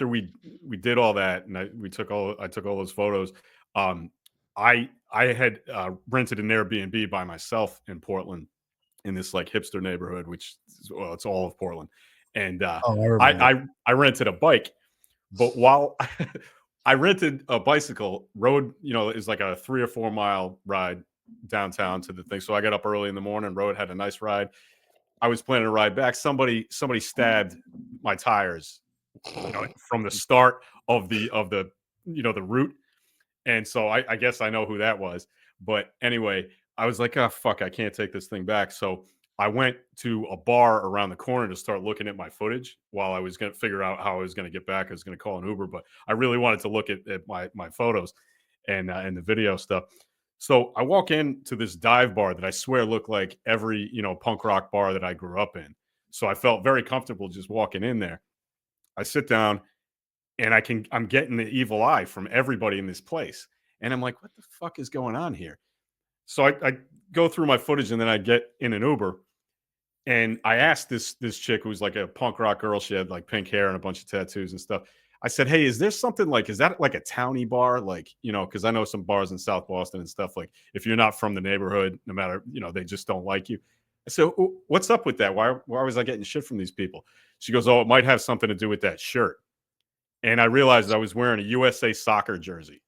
we did all that, and I took all those photos. I had rented an Airbnb by myself in Portland, in this like hipster neighborhood, which it's all of Portland. And I rented a bike, but while I rented a bicycle, rode, is like a 3 or 4 mile ride downtown to the thing. So I got up early in the morning, rode, had a nice ride. I was planning to ride back. Somebody stabbed my tires, from the start of the the route. And so I guess I know who that was. But anyway, I was like, oh, fuck, I can't take this thing back. So I went to a bar around the corner to start looking at my footage while I was going to figure out how I was going to get back. I was going to call an Uber, but I really wanted to look at my photos and the video stuff. So I walk into this dive bar that I swear looked like every, punk rock bar that I grew up in. So I felt very comfortable just walking in there. I sit down, and I'm getting the evil eye from everybody in this place. And I'm like, what the fuck is going on here? So I go through my footage, and then I get in an Uber, And I asked this chick who's like a punk rock girl. She had like pink hair and a bunch of tattoos and stuff. I said, "Hey, is there something like, is that like a towny bar? Like, you know, because I know some bars in South Boston and stuff. Like, if you're not from the neighborhood, no matter, you know, they just don't like you." I said, "What's up with that? Why was I getting shit from these people?" She goes, "Oh, it might have something to do with that shirt." And I realized I was wearing a USA soccer jersey.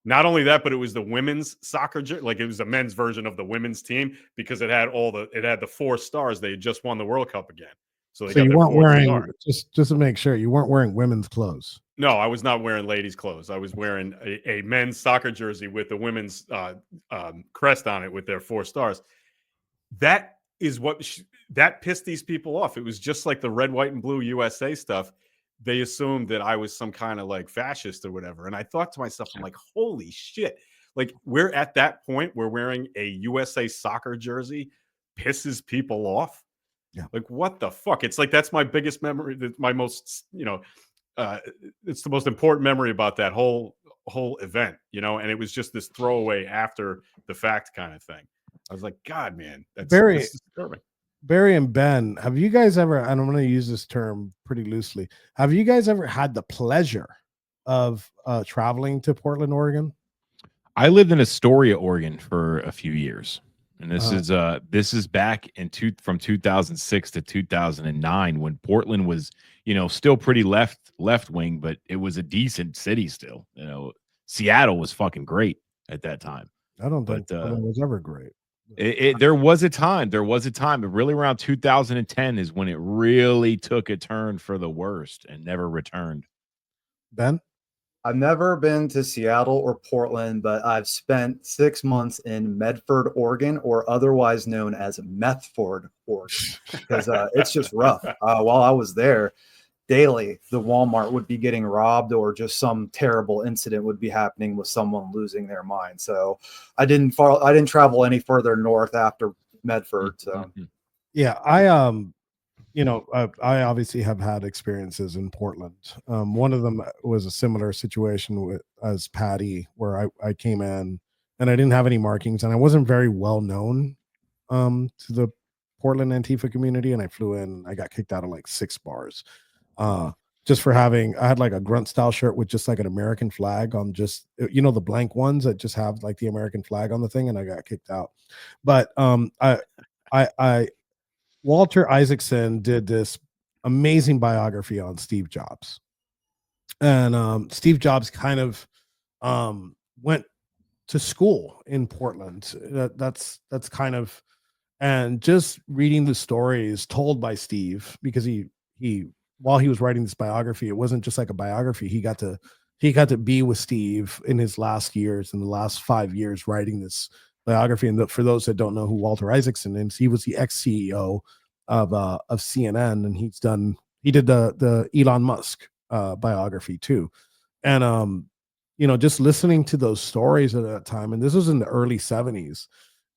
Not only that, but it was the women's soccer jersey. Like, it was the men's version of the women's team because it had the 4 stars. They had just won the World Cup again. So they So got you their weren't 4th wearing, star. just to make sure, you weren't wearing women's clothes. No, I was not wearing ladies' clothes. I was wearing a men's soccer jersey with the women's crest on it with their 4 stars. That is that pissed these people off. It was just like the red, white, and blue USA stuff. They assumed that I was some kind of like fascist or whatever. And I thought to myself, I'm like, holy shit. Like, we're at that point where wearing a USA soccer jersey pisses people off. Yeah. Like, what the fuck? It's like, that's my biggest memory. That's my most, it's the most important memory about that whole event, you know, and it was just this throwaway after the fact kind of thing. I was like, God, man, that's disturbing. Barry and Ben, have you guys ever, and I'm going to use this term pretty loosely, have you guys ever had the pleasure of traveling to Portland, Oregon? I lived in Astoria, Oregon for a few years. And this is back from 2006 to 2009 when Portland was, you know, still pretty left wing, but it was a decent city still. You know, Seattle was fucking great at that time. I don't think Portland was ever great. There was a time, but really around 2010 is when it really took a turn for the worst and never returned. Ben? I've never been to Seattle or Portland, but I've spent 6 months in Medford, Oregon, or otherwise known as Methford, Oregon, because it's just rough. While I was there, daily the Walmart would be getting robbed, or just some terrible incident would be happening with someone losing their mind. So I didn't travel any further north after Medford. So yeah, I obviously have had experiences in Portland. One of them was a similar situation as Patty, where I came in and I didn't have any markings and I wasn't very well known to the Portland Antifa community. And I flew in, I got kicked out of like 6 bars just for I had like a grunt style shirt with just like an American flag on, just, you know, the blank ones that just have like the American flag on the thing. And I got kicked out. But Walter Isaacson did this amazing biography on Steve Jobs. And Steve Jobs kind of went to school in Portland. That's kind of, and just reading the stories told by Steve, because he while he was writing this biography, it wasn't just like a biography. He got to be with Steve in his last years, in the last 5 years, writing this biography. And for those that don't know who Walter Isaacson is, he was the ex-CEO of CNN, and he did the Elon Musk biography too. And you know, just listening to those stories at that time, and this was in the early 70s,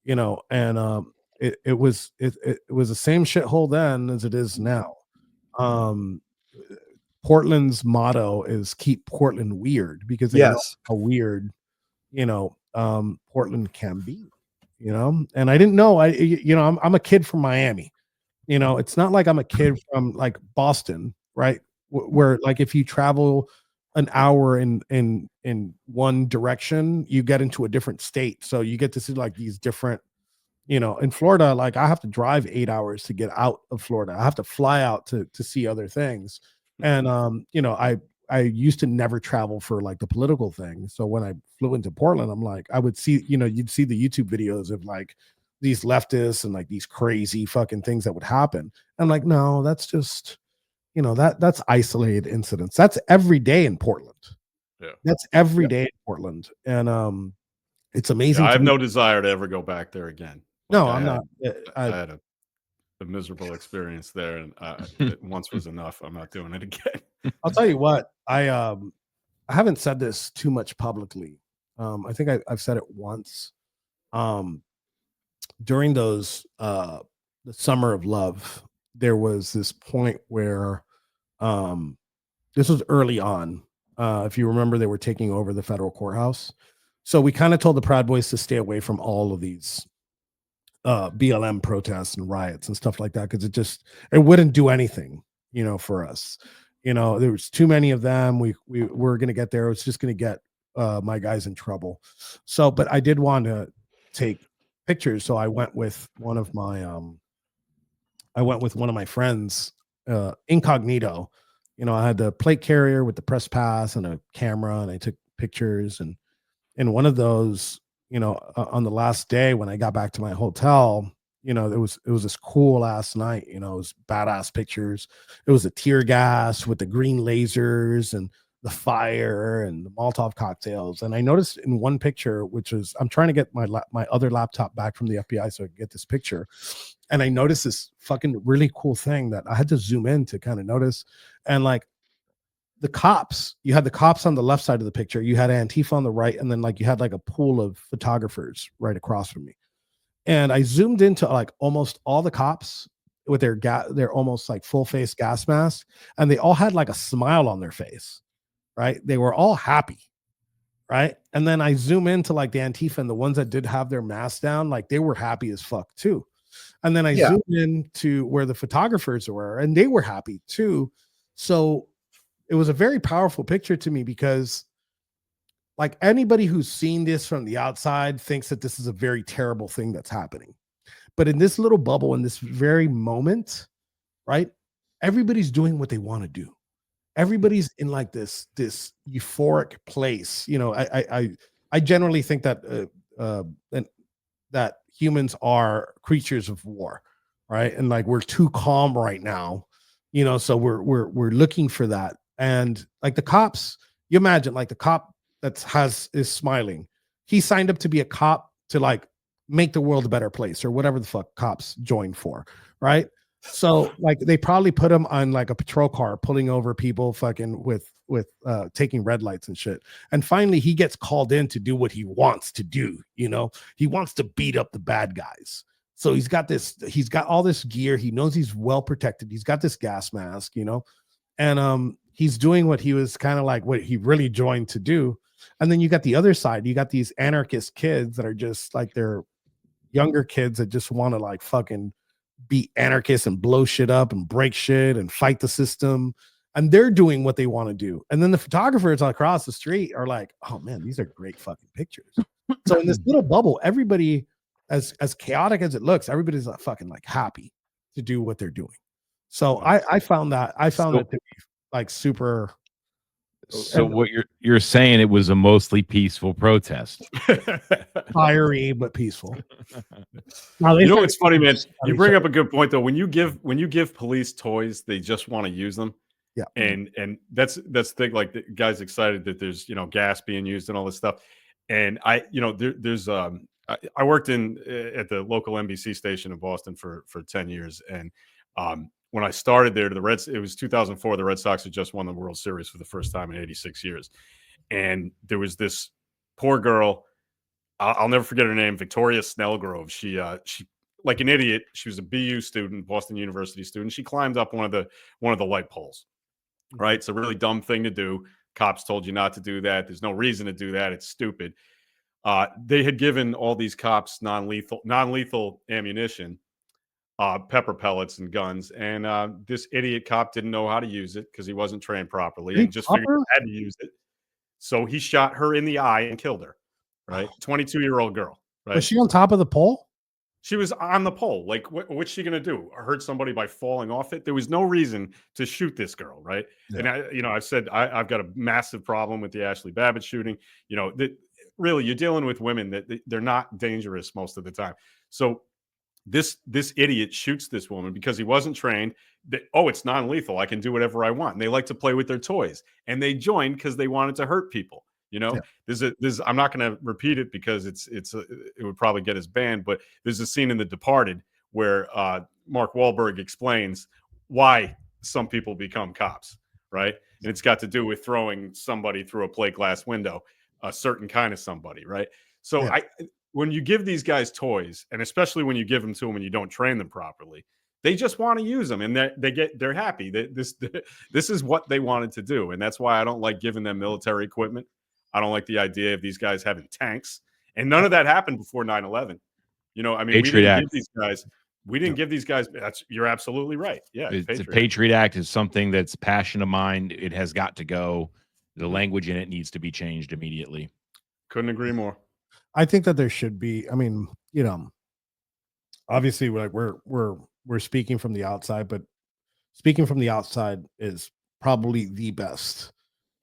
you know, and it was the same shithole then as it is now. Portland's motto is keep Portland weird, because they know how weird, you know, Portland can be, you know. And I didn't know, I'm a kid from Miami, you know. It's not like I'm a kid from like Boston, right? Where like if you travel an hour in one direction, you get into a different state, so you get to see like these different, you know. In Florida, like I have to drive 8 hours to get out of Florida. I have to fly out to see other things. And you know, I used to never travel for like the political thing. So when I flew into Portland, I'm like, I would see, you know, you'd see the YouTube videos of like these leftists and like these crazy fucking things that would happen. I'm like, no, that's just, you know, that's isolated incidents. That's every day in Portland. Yeah. That's every day in Portland. And it's amazing. Yeah, I have no desire to ever go back there again. No, I'm not. I had a miserable experience there, and once was enough. I'm not doing it again. I'll tell you what, I haven't said this too much publicly. I think I've said it once. During those the summer of love, there was this point where this was early on. If you remember, they were taking over the federal courthouse. So we kind of told the Proud Boys to stay away from all of these BLM protests and riots and stuff like that, because it wouldn't do anything, for us. There was too many of them. We were gonna get there. It's just gonna get my guys in trouble. So, but I did want to take pictures, so I went with one of my friends, incognito. I had the plate carrier with the press pass and a camera, and I took pictures. And in one of those, on the last day when I got back to my hotel, it was this cool ass night. It was badass pictures. It was a tear gas with the green lasers and the fire and the Molotov cocktails. And I noticed in one picture, which was, I'm trying to get my other laptop back from the FBI so I could get this picture. And I noticed this fucking really cool thing that I had to zoom in to kind of notice. And like you had the cops on the left side of the picture, you had Antifa on the right, and then like you had like a pool of photographers right across from me. And I zoomed into like almost all the cops with their almost like full face gas masks, and they all had like a smile on their face, right? They were all happy, right? And then I zoom into like the Antifa and the ones that did have their masks down, like they were happy as fuck too. And then I zoomed in to where the photographers were, and they were happy too. So it was a very powerful picture to me, because like anybody who's seen this from the outside thinks that this is a very terrible thing that's happening. But in this little bubble, in this very moment, right? Everybody's doing what they want to do. Everybody's in like this euphoric place. I generally think that that humans are creatures of war, right? And like we're too calm right now, so we're looking for that. And like the cops, you imagine like the cop is smiling. He signed up to be a cop to like make the world a better place, or whatever the fuck cops join for, right? So like they probably put him on like a patrol car pulling over people fucking with taking red lights and shit. And finally he gets called in to do what he wants to do. He wants to beat up the bad guys. So he's got all this gear. He knows he's well protected. He's got this gas mask, and he's doing what he was kind of like what he really joined to do. And then you got the other side. You got these anarchist kids that are just like, they're younger kids that just want to like fucking be anarchists and blow shit up and break shit and fight the system. And they're doing what they want to do. And then the photographers across the street are like, oh man, these are great fucking pictures. So in this little bubble, everybody, as chaotic as it looks, everybody's like fucking like happy to do what they're doing. So I found it to be like super. So what you're saying, it was a mostly peaceful protest. Fiery but peaceful. It's funny, man. You bring up a good point though. When you give police toys, they just want to use them. Yeah. And that's the thing. Like the guy's excited that there's gas being used and all this stuff. And I worked at the local NBC station in Boston for 10 years. And when I started there, it was 2004. The Red Sox had just won the World Series for the first time in 86 years. And there was this poor girl. I'll never forget her name, Victoria Snellgrove. She like an idiot. She was a BU student, Boston University student. She climbed up one of the light poles. Right. It's a really dumb thing to do. Cops told you not to do that. There's no reason to do that. It's stupid. They had given all these cops non-lethal ammunition, pepper pellets and guns. And this idiot cop didn't know how to use it because he wasn't trained properly and just figured he had to use it. So he shot her in the eye and killed her. Right. 22-year-old girl. Right. Was she on top of the pole? She was on the pole. Like, what's she going to do? Hurt somebody by falling off it? There was no reason to shoot this girl, right? Yeah. And I've said I've got a massive problem with the Ashley Babbitt shooting. Really, you're dealing with women that they're not dangerous most of the time. So this idiot shoots this woman because he wasn't trained. It's non-lethal. I can do whatever I want. And they like to play with their toys. And they joined because they wanted to hurt people. I'm not going to repeat it because it would probably get us banned, but there's a scene in The Departed where Mark Wahlberg explains why some people become cops, right? And it's got to do with throwing somebody through a plate glass window, a certain kind of somebody, right? So when you give these guys toys, and especially when you give them to them and you don't train them properly, they just want to use them, and they're happy. This is what they wanted to do, and that's why I don't like giving them military equipment. I don't like the idea of these guys having tanks. And none of that happened before 9/11. You know, I mean, Patriot Act. we didn't give these guys. You're absolutely right. Yeah, The Patriot Act is something that's passion of mine. It has got to go. The language in it needs to be changed immediately. Couldn't agree more. I think that there should be. I mean, you know, obviously, we're speaking from the outside, but speaking from the outside is probably the best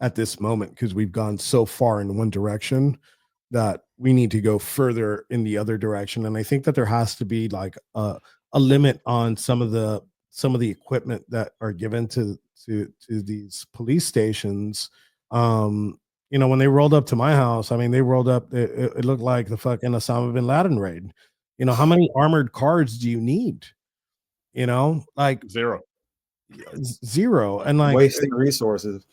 at this moment because we've gone so far in one direction that we need to go further in the other direction. And I think that there has to be like a limit on some of the equipment that are given to these police stations. You know, when they rolled up to my house, I mean, they rolled up, it looked like the fucking Osama bin Laden raid. You know, how many armored cars do you need? You know, like Zero. zero. And like wasting resources.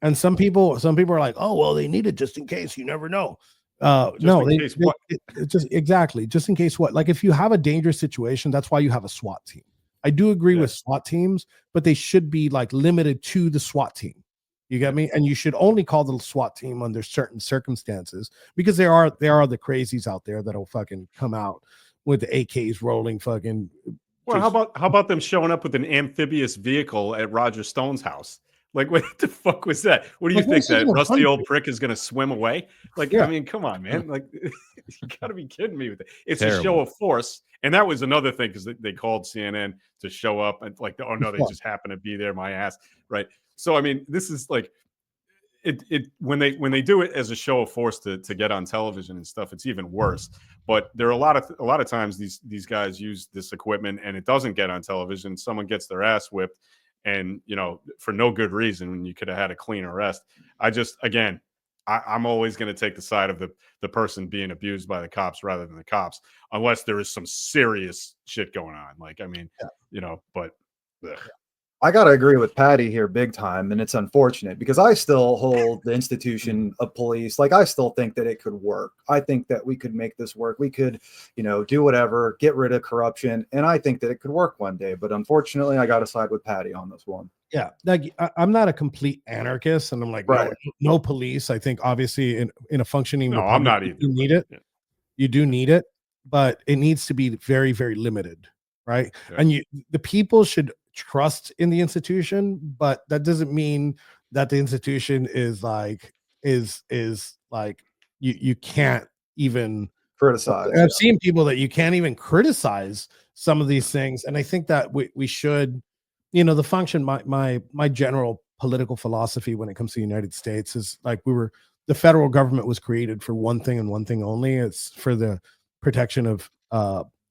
and some people are like, oh well, they need it just in case. You never know. No, in case what? It just exactly just in case what. Like if you have a dangerous situation, that's why you have a SWAT team. I do agree with SWAT teams, but they should be like limited to the SWAT team. You get me? And you should only call the SWAT team under certain circumstances because there are the crazies out there that'll fucking come out with the AKs rolling fucking. Well, how about them showing up with an amphibious vehicle at Roger Stone's house? Like, what the fuck was that? What do you think? That rusty old prick is going to swim away? Like, I mean, come on, man. Like, you got to be kidding me with it. It's a show of force. And that was another thing because they called CNN to show up and like, oh, no, they just happen to be there, my ass. Right. So, I mean, this is like it when they do it as a show of force to get on television and stuff, it's even worse. But there are a lot of times these guys use this equipment and it doesn't get on television. Someone gets their ass whipped. And, you know, for no good reason when you could have had a clean arrest. I'm always going to take the side of the person being abused by the cops rather than the cops, unless there is some serious shit going on. Like, I mean, you know, but ugh. I got to agree with Patty here big time. And it's unfortunate because I still hold the institution of police. Like, I still think that it could work. I think that we could make this work. We could, you know, do whatever, get rid of corruption. And I think that it could work one day. But unfortunately, I got to side with Patty on this one. Yeah. Like, I'm not a complete anarchist. And I'm like, no police. I think obviously in a functioning republic, I'm not either. You need it. Yeah. You do need it, but it needs to be very, very limited. Right. Yeah. And the people should trust in the institution, but that doesn't mean that the institution is like you can't even criticize. I've seen people that you can't even criticize some of these things, and I think that we should, you know, the function. My general political philosophy when it comes to the United States is like the federal government was created for one thing and one thing only. It's for the protection of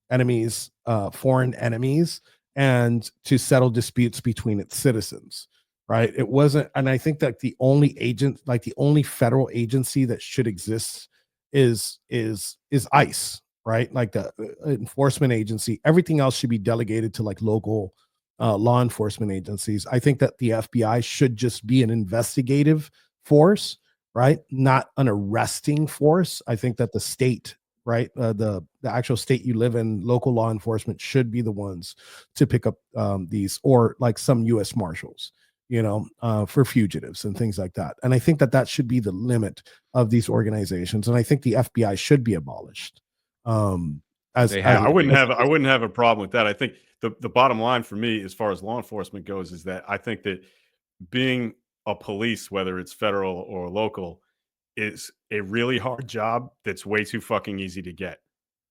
enemies, foreign enemies, and to settle disputes between its citizens, right? It wasn't, and I think that the only federal agency that should exist is ICE, right? Like the enforcement agency. Everything else should be delegated to like local law enforcement agencies. I think that the FBI should just be an investigative force, right? Not an arresting force. I think that the state, right, the actual state you live in, local law enforcement should be the ones to pick up these, or like some U.S. Marshals, you know, for fugitives and things like that. And I think that should be the limit of these organizations. And I think the FBI should be abolished. I wouldn't have a problem with that. I think the bottom line for me, as far as law enforcement goes, is that I think that being a police, whether it's federal or local, is a really hard job that's way too fucking easy to get.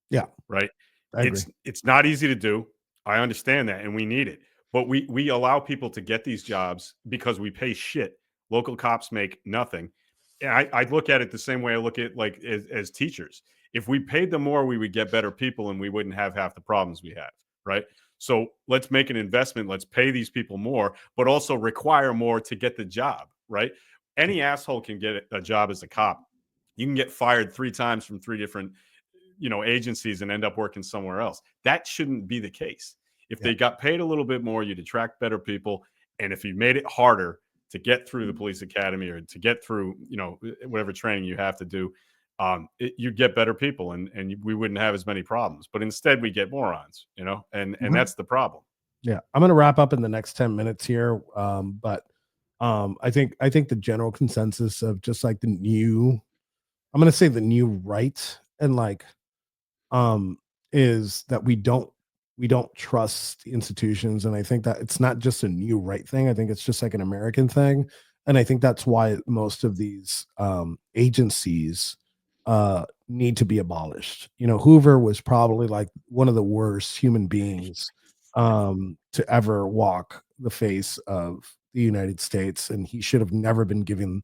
Yeah. Right. It's not easy to do. I understand that. And we need it. But we allow people to get these jobs because we pay shit. Local cops make nothing. And I look at it the same way I look at like as teachers. If we paid them more, we would get better people and we wouldn't have half the problems we have. Right. So let's make an investment. Let's pay these people more, but also require more to get the job. Right. Any asshole can get a job as a cop. You can get fired 3 times from 3 different, you know, agencies and end up working somewhere else. That shouldn't be the case. If they got paid a little bit more, you'd attract better people. And if you made it harder to get through the police academy or to get through, you know, whatever training you have to do, you get better people and we wouldn't have as many problems. But instead we get morons, you know, and that's the problem. Yeah. I'm going to wrap up in the next 10 minutes here. But I think the general consensus of just like the new right and like is that we don't trust institutions, and I think that it's not just a new right thing. I think it's just like an American thing, and I think that's why most of these agencies need to be abolished. You know, Hoover was probably like one of the worst human beings to ever walk the face of the United States, and he should have never been given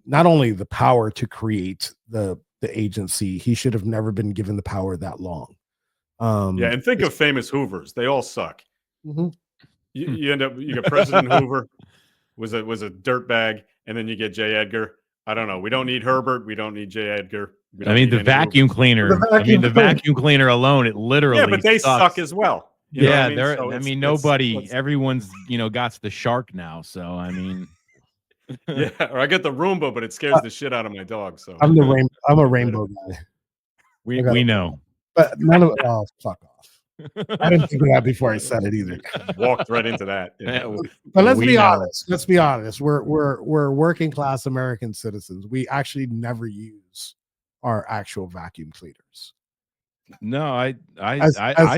not only the power to create the agency, he should have never been given the power that long. Yeah, and think of famous Hoovers; they all suck. Mhm. You end up you got President Hoover was a dirtbag, and then you get J. Edgar. I don't know. We don't need Herbert. We don't need J. Edgar. We I don't mean, need the any vacuum Hoovers. cleaner. The I mean, vacuum the cleaner. vacuum cleaner alone, it literally Yeah, but they sucks. suck as well. You know what Yeah, I mean? they're. So I it's- mean, it's- nobody. it's- Everyone's got the shark now. So I mean, yeah, or I get the Roomba, but it scares the shit out of my dog. So I'm I'm a Get rid of rainbow guy. we I got we it. know. But none of oh fuck off. I didn't think of that before I said it either. walked right into that. you Yeah, know. But let's we be know. honest. Let's be honest. We're working class American citizens. We actually never use our actual vacuum cleaners. No, I As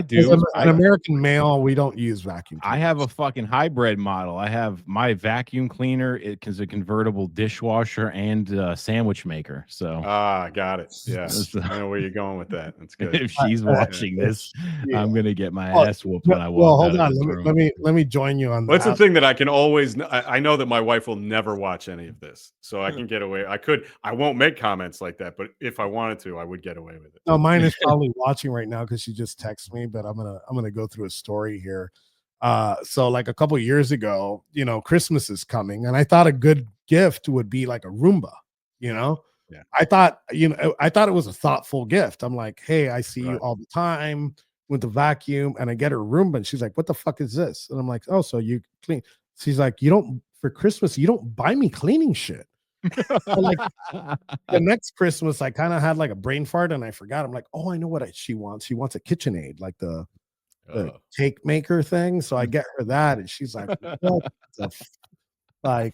do. an American male, we don't use vacuum I cleaners. have a fucking hybrid model. I have my vacuum cleaner. It is a convertible dishwasher and sandwich maker. So Got it. Yeah, That's- I know where you're going with that. That's good. if she's watching this, Yeah. I'm gonna get my Well, ass whooped when I Well, walk hold out on. of this room. Let me join you on Well, it's the that. thing that I can always. I know that my wife will never watch any of this, so I can get away. I won't make comments like that, but if I wanted to, I would get away with it. No, mine is probably watching right now because she just texted me, but I'm gonna go through a story here. So like a couple years ago, Christmas is coming, and I thought a good gift would be like a Roomba. Yeah. I thought it was a thoughtful gift. I'm like, hey, I see you Right. all the time with the vacuum, and I get her a Roomba, and she's like, what the fuck is this? And I'm like, oh, so you clean? She's like, for Christmas, you don't buy me cleaning shit. So, like the next Christmas, I kind of had like a brain fart and I forgot. I'm like, oh, I know what she wants. She wants a KitchenAid, like the cake maker thing. So I get her that, and she's like, what the like?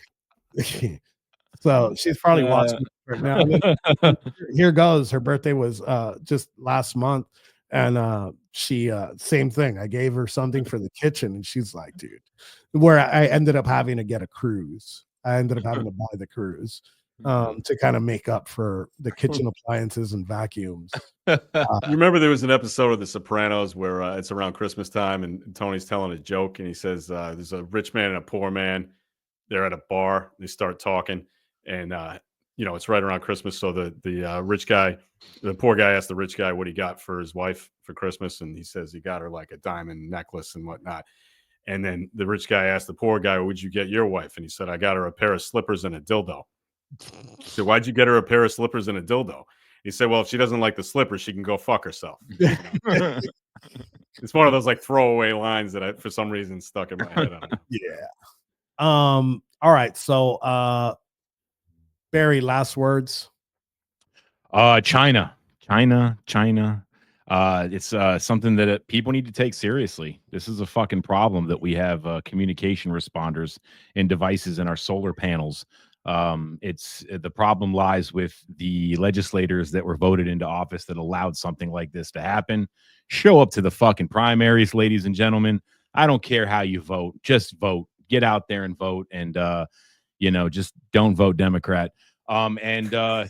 So she's probably watching right now. And then here goes. Her birthday was just last month, and she same thing. I gave her something for the kitchen, and she's like, dude, where I ended up having to get a cruise. I ended up having to buy the cruise to kind of make up for the kitchen appliances and vacuums. You remember there was an episode of The Sopranos where it's around Christmas time, and Tony's telling a joke, and he says, "There's a rich man and a poor man. They're at a bar. They start talking, and it's right around Christmas. So the rich guy, the poor guy, asked the rich guy what he got for his wife for Christmas, and he says he got her like a diamond necklace and whatnot. And then the rich guy asked the poor guy, "What'd you get your wife?" And he said, "I got her a pair of slippers and a dildo." He said, "Why'd you get her a pair of slippers and a dildo?" He said, "Well, if she doesn't like the slippers, she can go fuck herself." It's one of those like throwaway lines that for some reason stuck in my head. I don't know. Yeah. All right. So Barry, last words. China. It's something that people need to take seriously. This is a fucking problem that we have communication responders and devices in our solar panels. It's the problem lies with the legislators that were voted into office that allowed something like this to happen. Show up to the fucking primaries, ladies and gentlemen. I don't care how you vote, just vote. Get out there and vote, and just don't vote Democrat. And some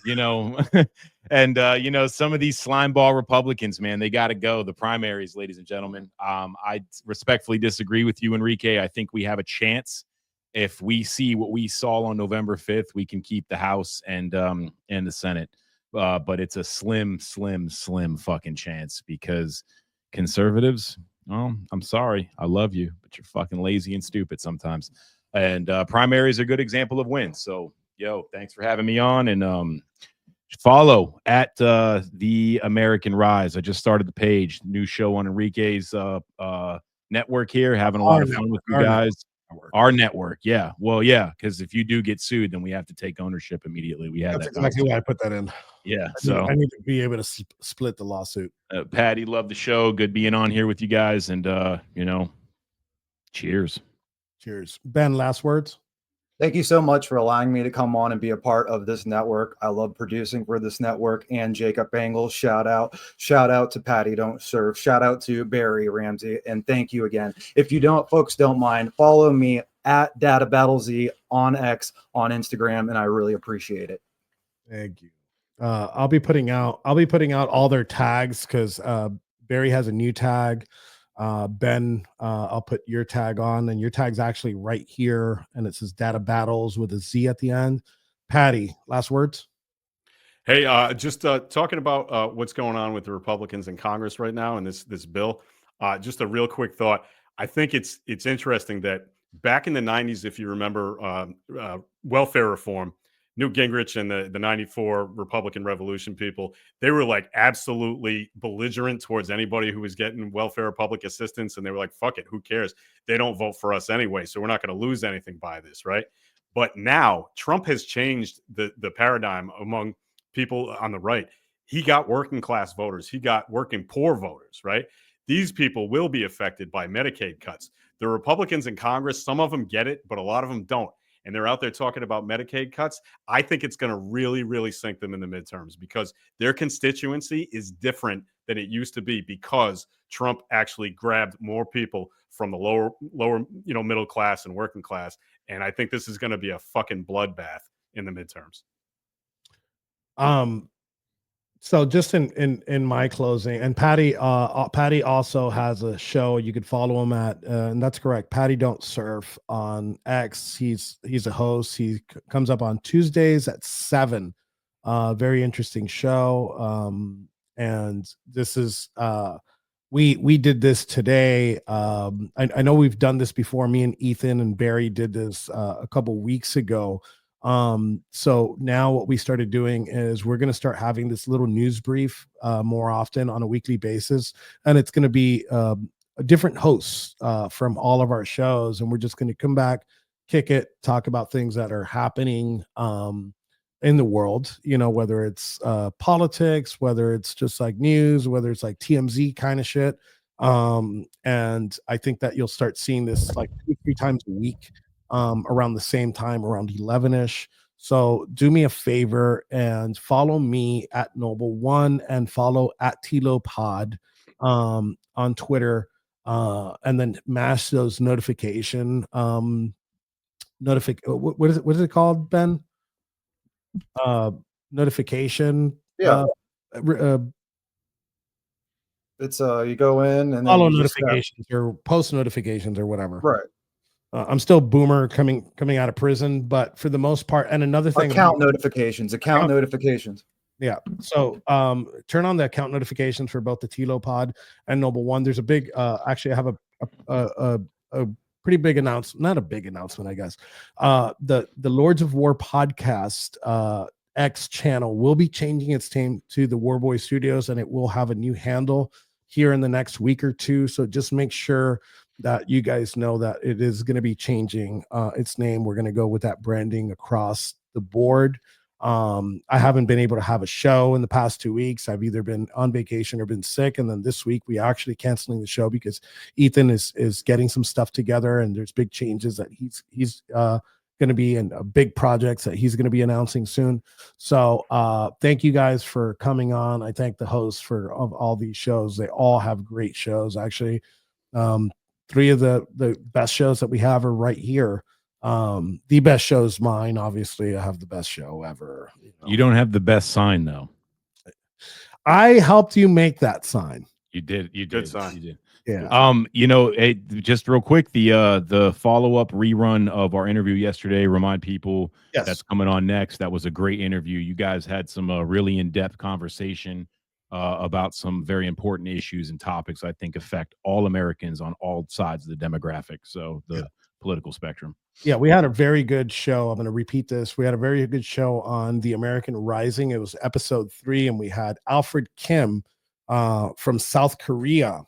of these slimeball Republicans, man, they got to go. The primaries, ladies and gentlemen. I respectfully disagree with you, Enrique. I think we have a chance. If we see what we saw on November 5th, we can keep the House and the Senate. But it's a slim fucking chance because conservatives, well, I'm sorry. I love you, but you're fucking lazy and stupid sometimes. And primaries are a good example of wins. So, thanks for having me on. And follow at The American Rise. I just started the page. New show on Enrique's network here. Having a lot of fun with you guys. Our network, yeah. Well, yeah, because if you do get sued, then we have to take ownership immediately. We had That's that exactly why I put that in. Yeah, I need to be able to split the lawsuit. Patty, love the show. Good being on here with you guys, and cheers. Cheers, Ben. Last words. Thank you so much for allowing me to come on and be a part of this network. I love producing for this network and Jacob Bangles. Shout out to Patty Don't Serve. Shout out to Barry Ramsey. And thank you again. If you folks don't mind, follow me at DataBattlesZ on X on Instagram, and I really appreciate it. Thank you. I'll be putting out all their tags because Barry has a new tag. Ben, I'll put your tag on, and your tag's actually right here, and it says Data Battles with a Z at the end. Patty, last words. Hey, just talking about what's going on with the Republicans in Congress right now and this bill. Just a real quick thought. I think it's interesting that back in the 90s, if you remember welfare reform, Newt Gingrich and the 94 Republican Revolution people, they were like absolutely belligerent towards anybody who was getting welfare or public assistance. And they were like, fuck it, who cares? They don't vote for us anyway. So we're not going to lose anything by this, right? But now Trump has changed the paradigm among people on the right. He got working class voters. He got working poor voters, right? These people will be affected by Medicaid cuts. The Republicans in Congress, some of them get it, but a lot of them don't. And they're out there talking about Medicaid cuts. I think it's going to really, really sink them in the midterms because their constituency is different than it used to be because Trump actually grabbed more people from the lower, middle class and working class. And I think this is going to be a fucking bloodbath in the midterms. So just in my closing, and Patty also has a show you could follow him at, and that's correct. Patty Don't Surf on X. He's a host. He comes up on Tuesdays at 7. Very interesting show. And this is we did this today. I know we've done this before. Me and Ethan and Barry did this a couple weeks ago. So now what we started doing is we're going to start having this little news brief more often on a weekly basis, and it's going to be different hosts from all of our shows, and we're just going to come back, kick it, talk about things that are happening in the world, whether it's politics, whether it's just like news, whether it's like TMZ kind of shit. And I think that you'll start seeing this like 2-3 times a week. Around the same time, around 11ish. So do me a favor and follow me at Noble One and follow at Tilo Pod on Twitter, and then mash those notification what is it called, Ben? Notification. Yeah. It's you go in and follow then notifications or post notifications or whatever. Right. I'm still boomer coming out of prison, but for the most part, and another thing, account notifications. Yeah. So turn on the account notifications for both the Tilo Pod and Noble One. There's a big actually I have a pretty big announcement, not a big announcement, I guess. The Lords of War podcast X channel will be changing its name to the Warboy Studios, and it will have a new handle here in the next week or two. So just make sure that you guys know that it is going to be changing its name. We're going to go with that branding across the board. I haven't been able to have a show in the past 2 weeks. I've either been on vacation or been sick. And then this week we are actually canceling the show because Ethan is getting some stuff together, and there's big changes that he's going to be in big projects that he's going to be announcing soon. So thank you guys for coming on. I thank the hosts of all these shows. They all have great shows. Actually, 3 of the best shows that we have are right here. The best show is mine. Obviously, I have the best show ever. You don't have the best sign though. I helped you make that sign. You did. Good sign. You did. Yeah. Hey, just real quick, the follow-up rerun of our interview yesterday, remind people that's coming on next. That was a great interview. You guys had some really in-depth conversation about some very important issues and topics I think affect all Americans on all sides of the demographic. So the political spectrum. Yeah, we had a very good show. I'm going to repeat this. We had a very good show on the American Rising. It was episode 3, and we had Alfred Kim from South Korea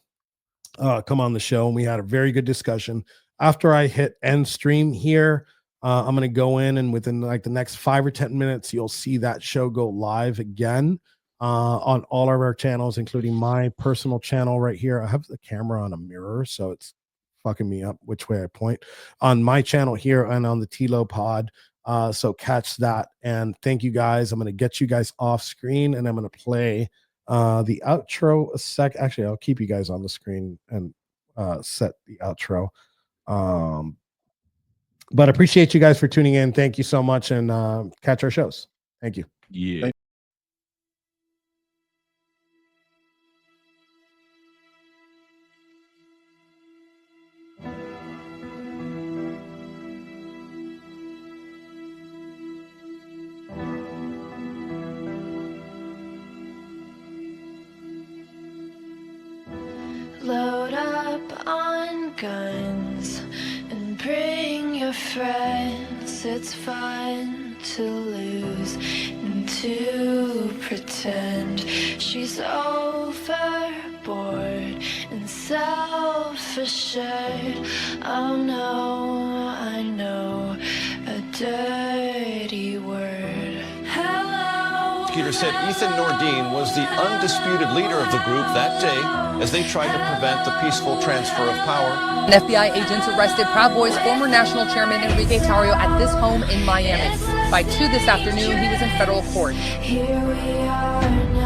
come on the show, and we had a very good discussion. After I hit end stream here, I'm going to go in, and within like the next 5 or 10 minutes, you'll see that show go live again on all of our channels, including my personal channel right here. I have the camera on a mirror, so it's fucking me up which way I point on my channel here and on the Tilo pod. So catch that. And thank you guys. I'm going to get you guys off screen and I'm going to play the outro a sec. Actually, I'll keep you guys on the screen and set the outro. But I appreciate you guys for tuning in. Thank you so much, and catch our shows. Thank you. Yeah. Load up on guns and bring your friends. It's fun to lose and to pretend she's overboard and self-assured. Oh no, I know a dirty word. Hello. Prosecutor said Ethan Nordine was the undisputed leader of the group that day as they tried to prevent the peaceful transfer of power. An FBI agents arrested Proud Boys former national chairman Enrique Tarrio at this home in Miami. By 2 this afternoon, he was in federal court. Here we are now.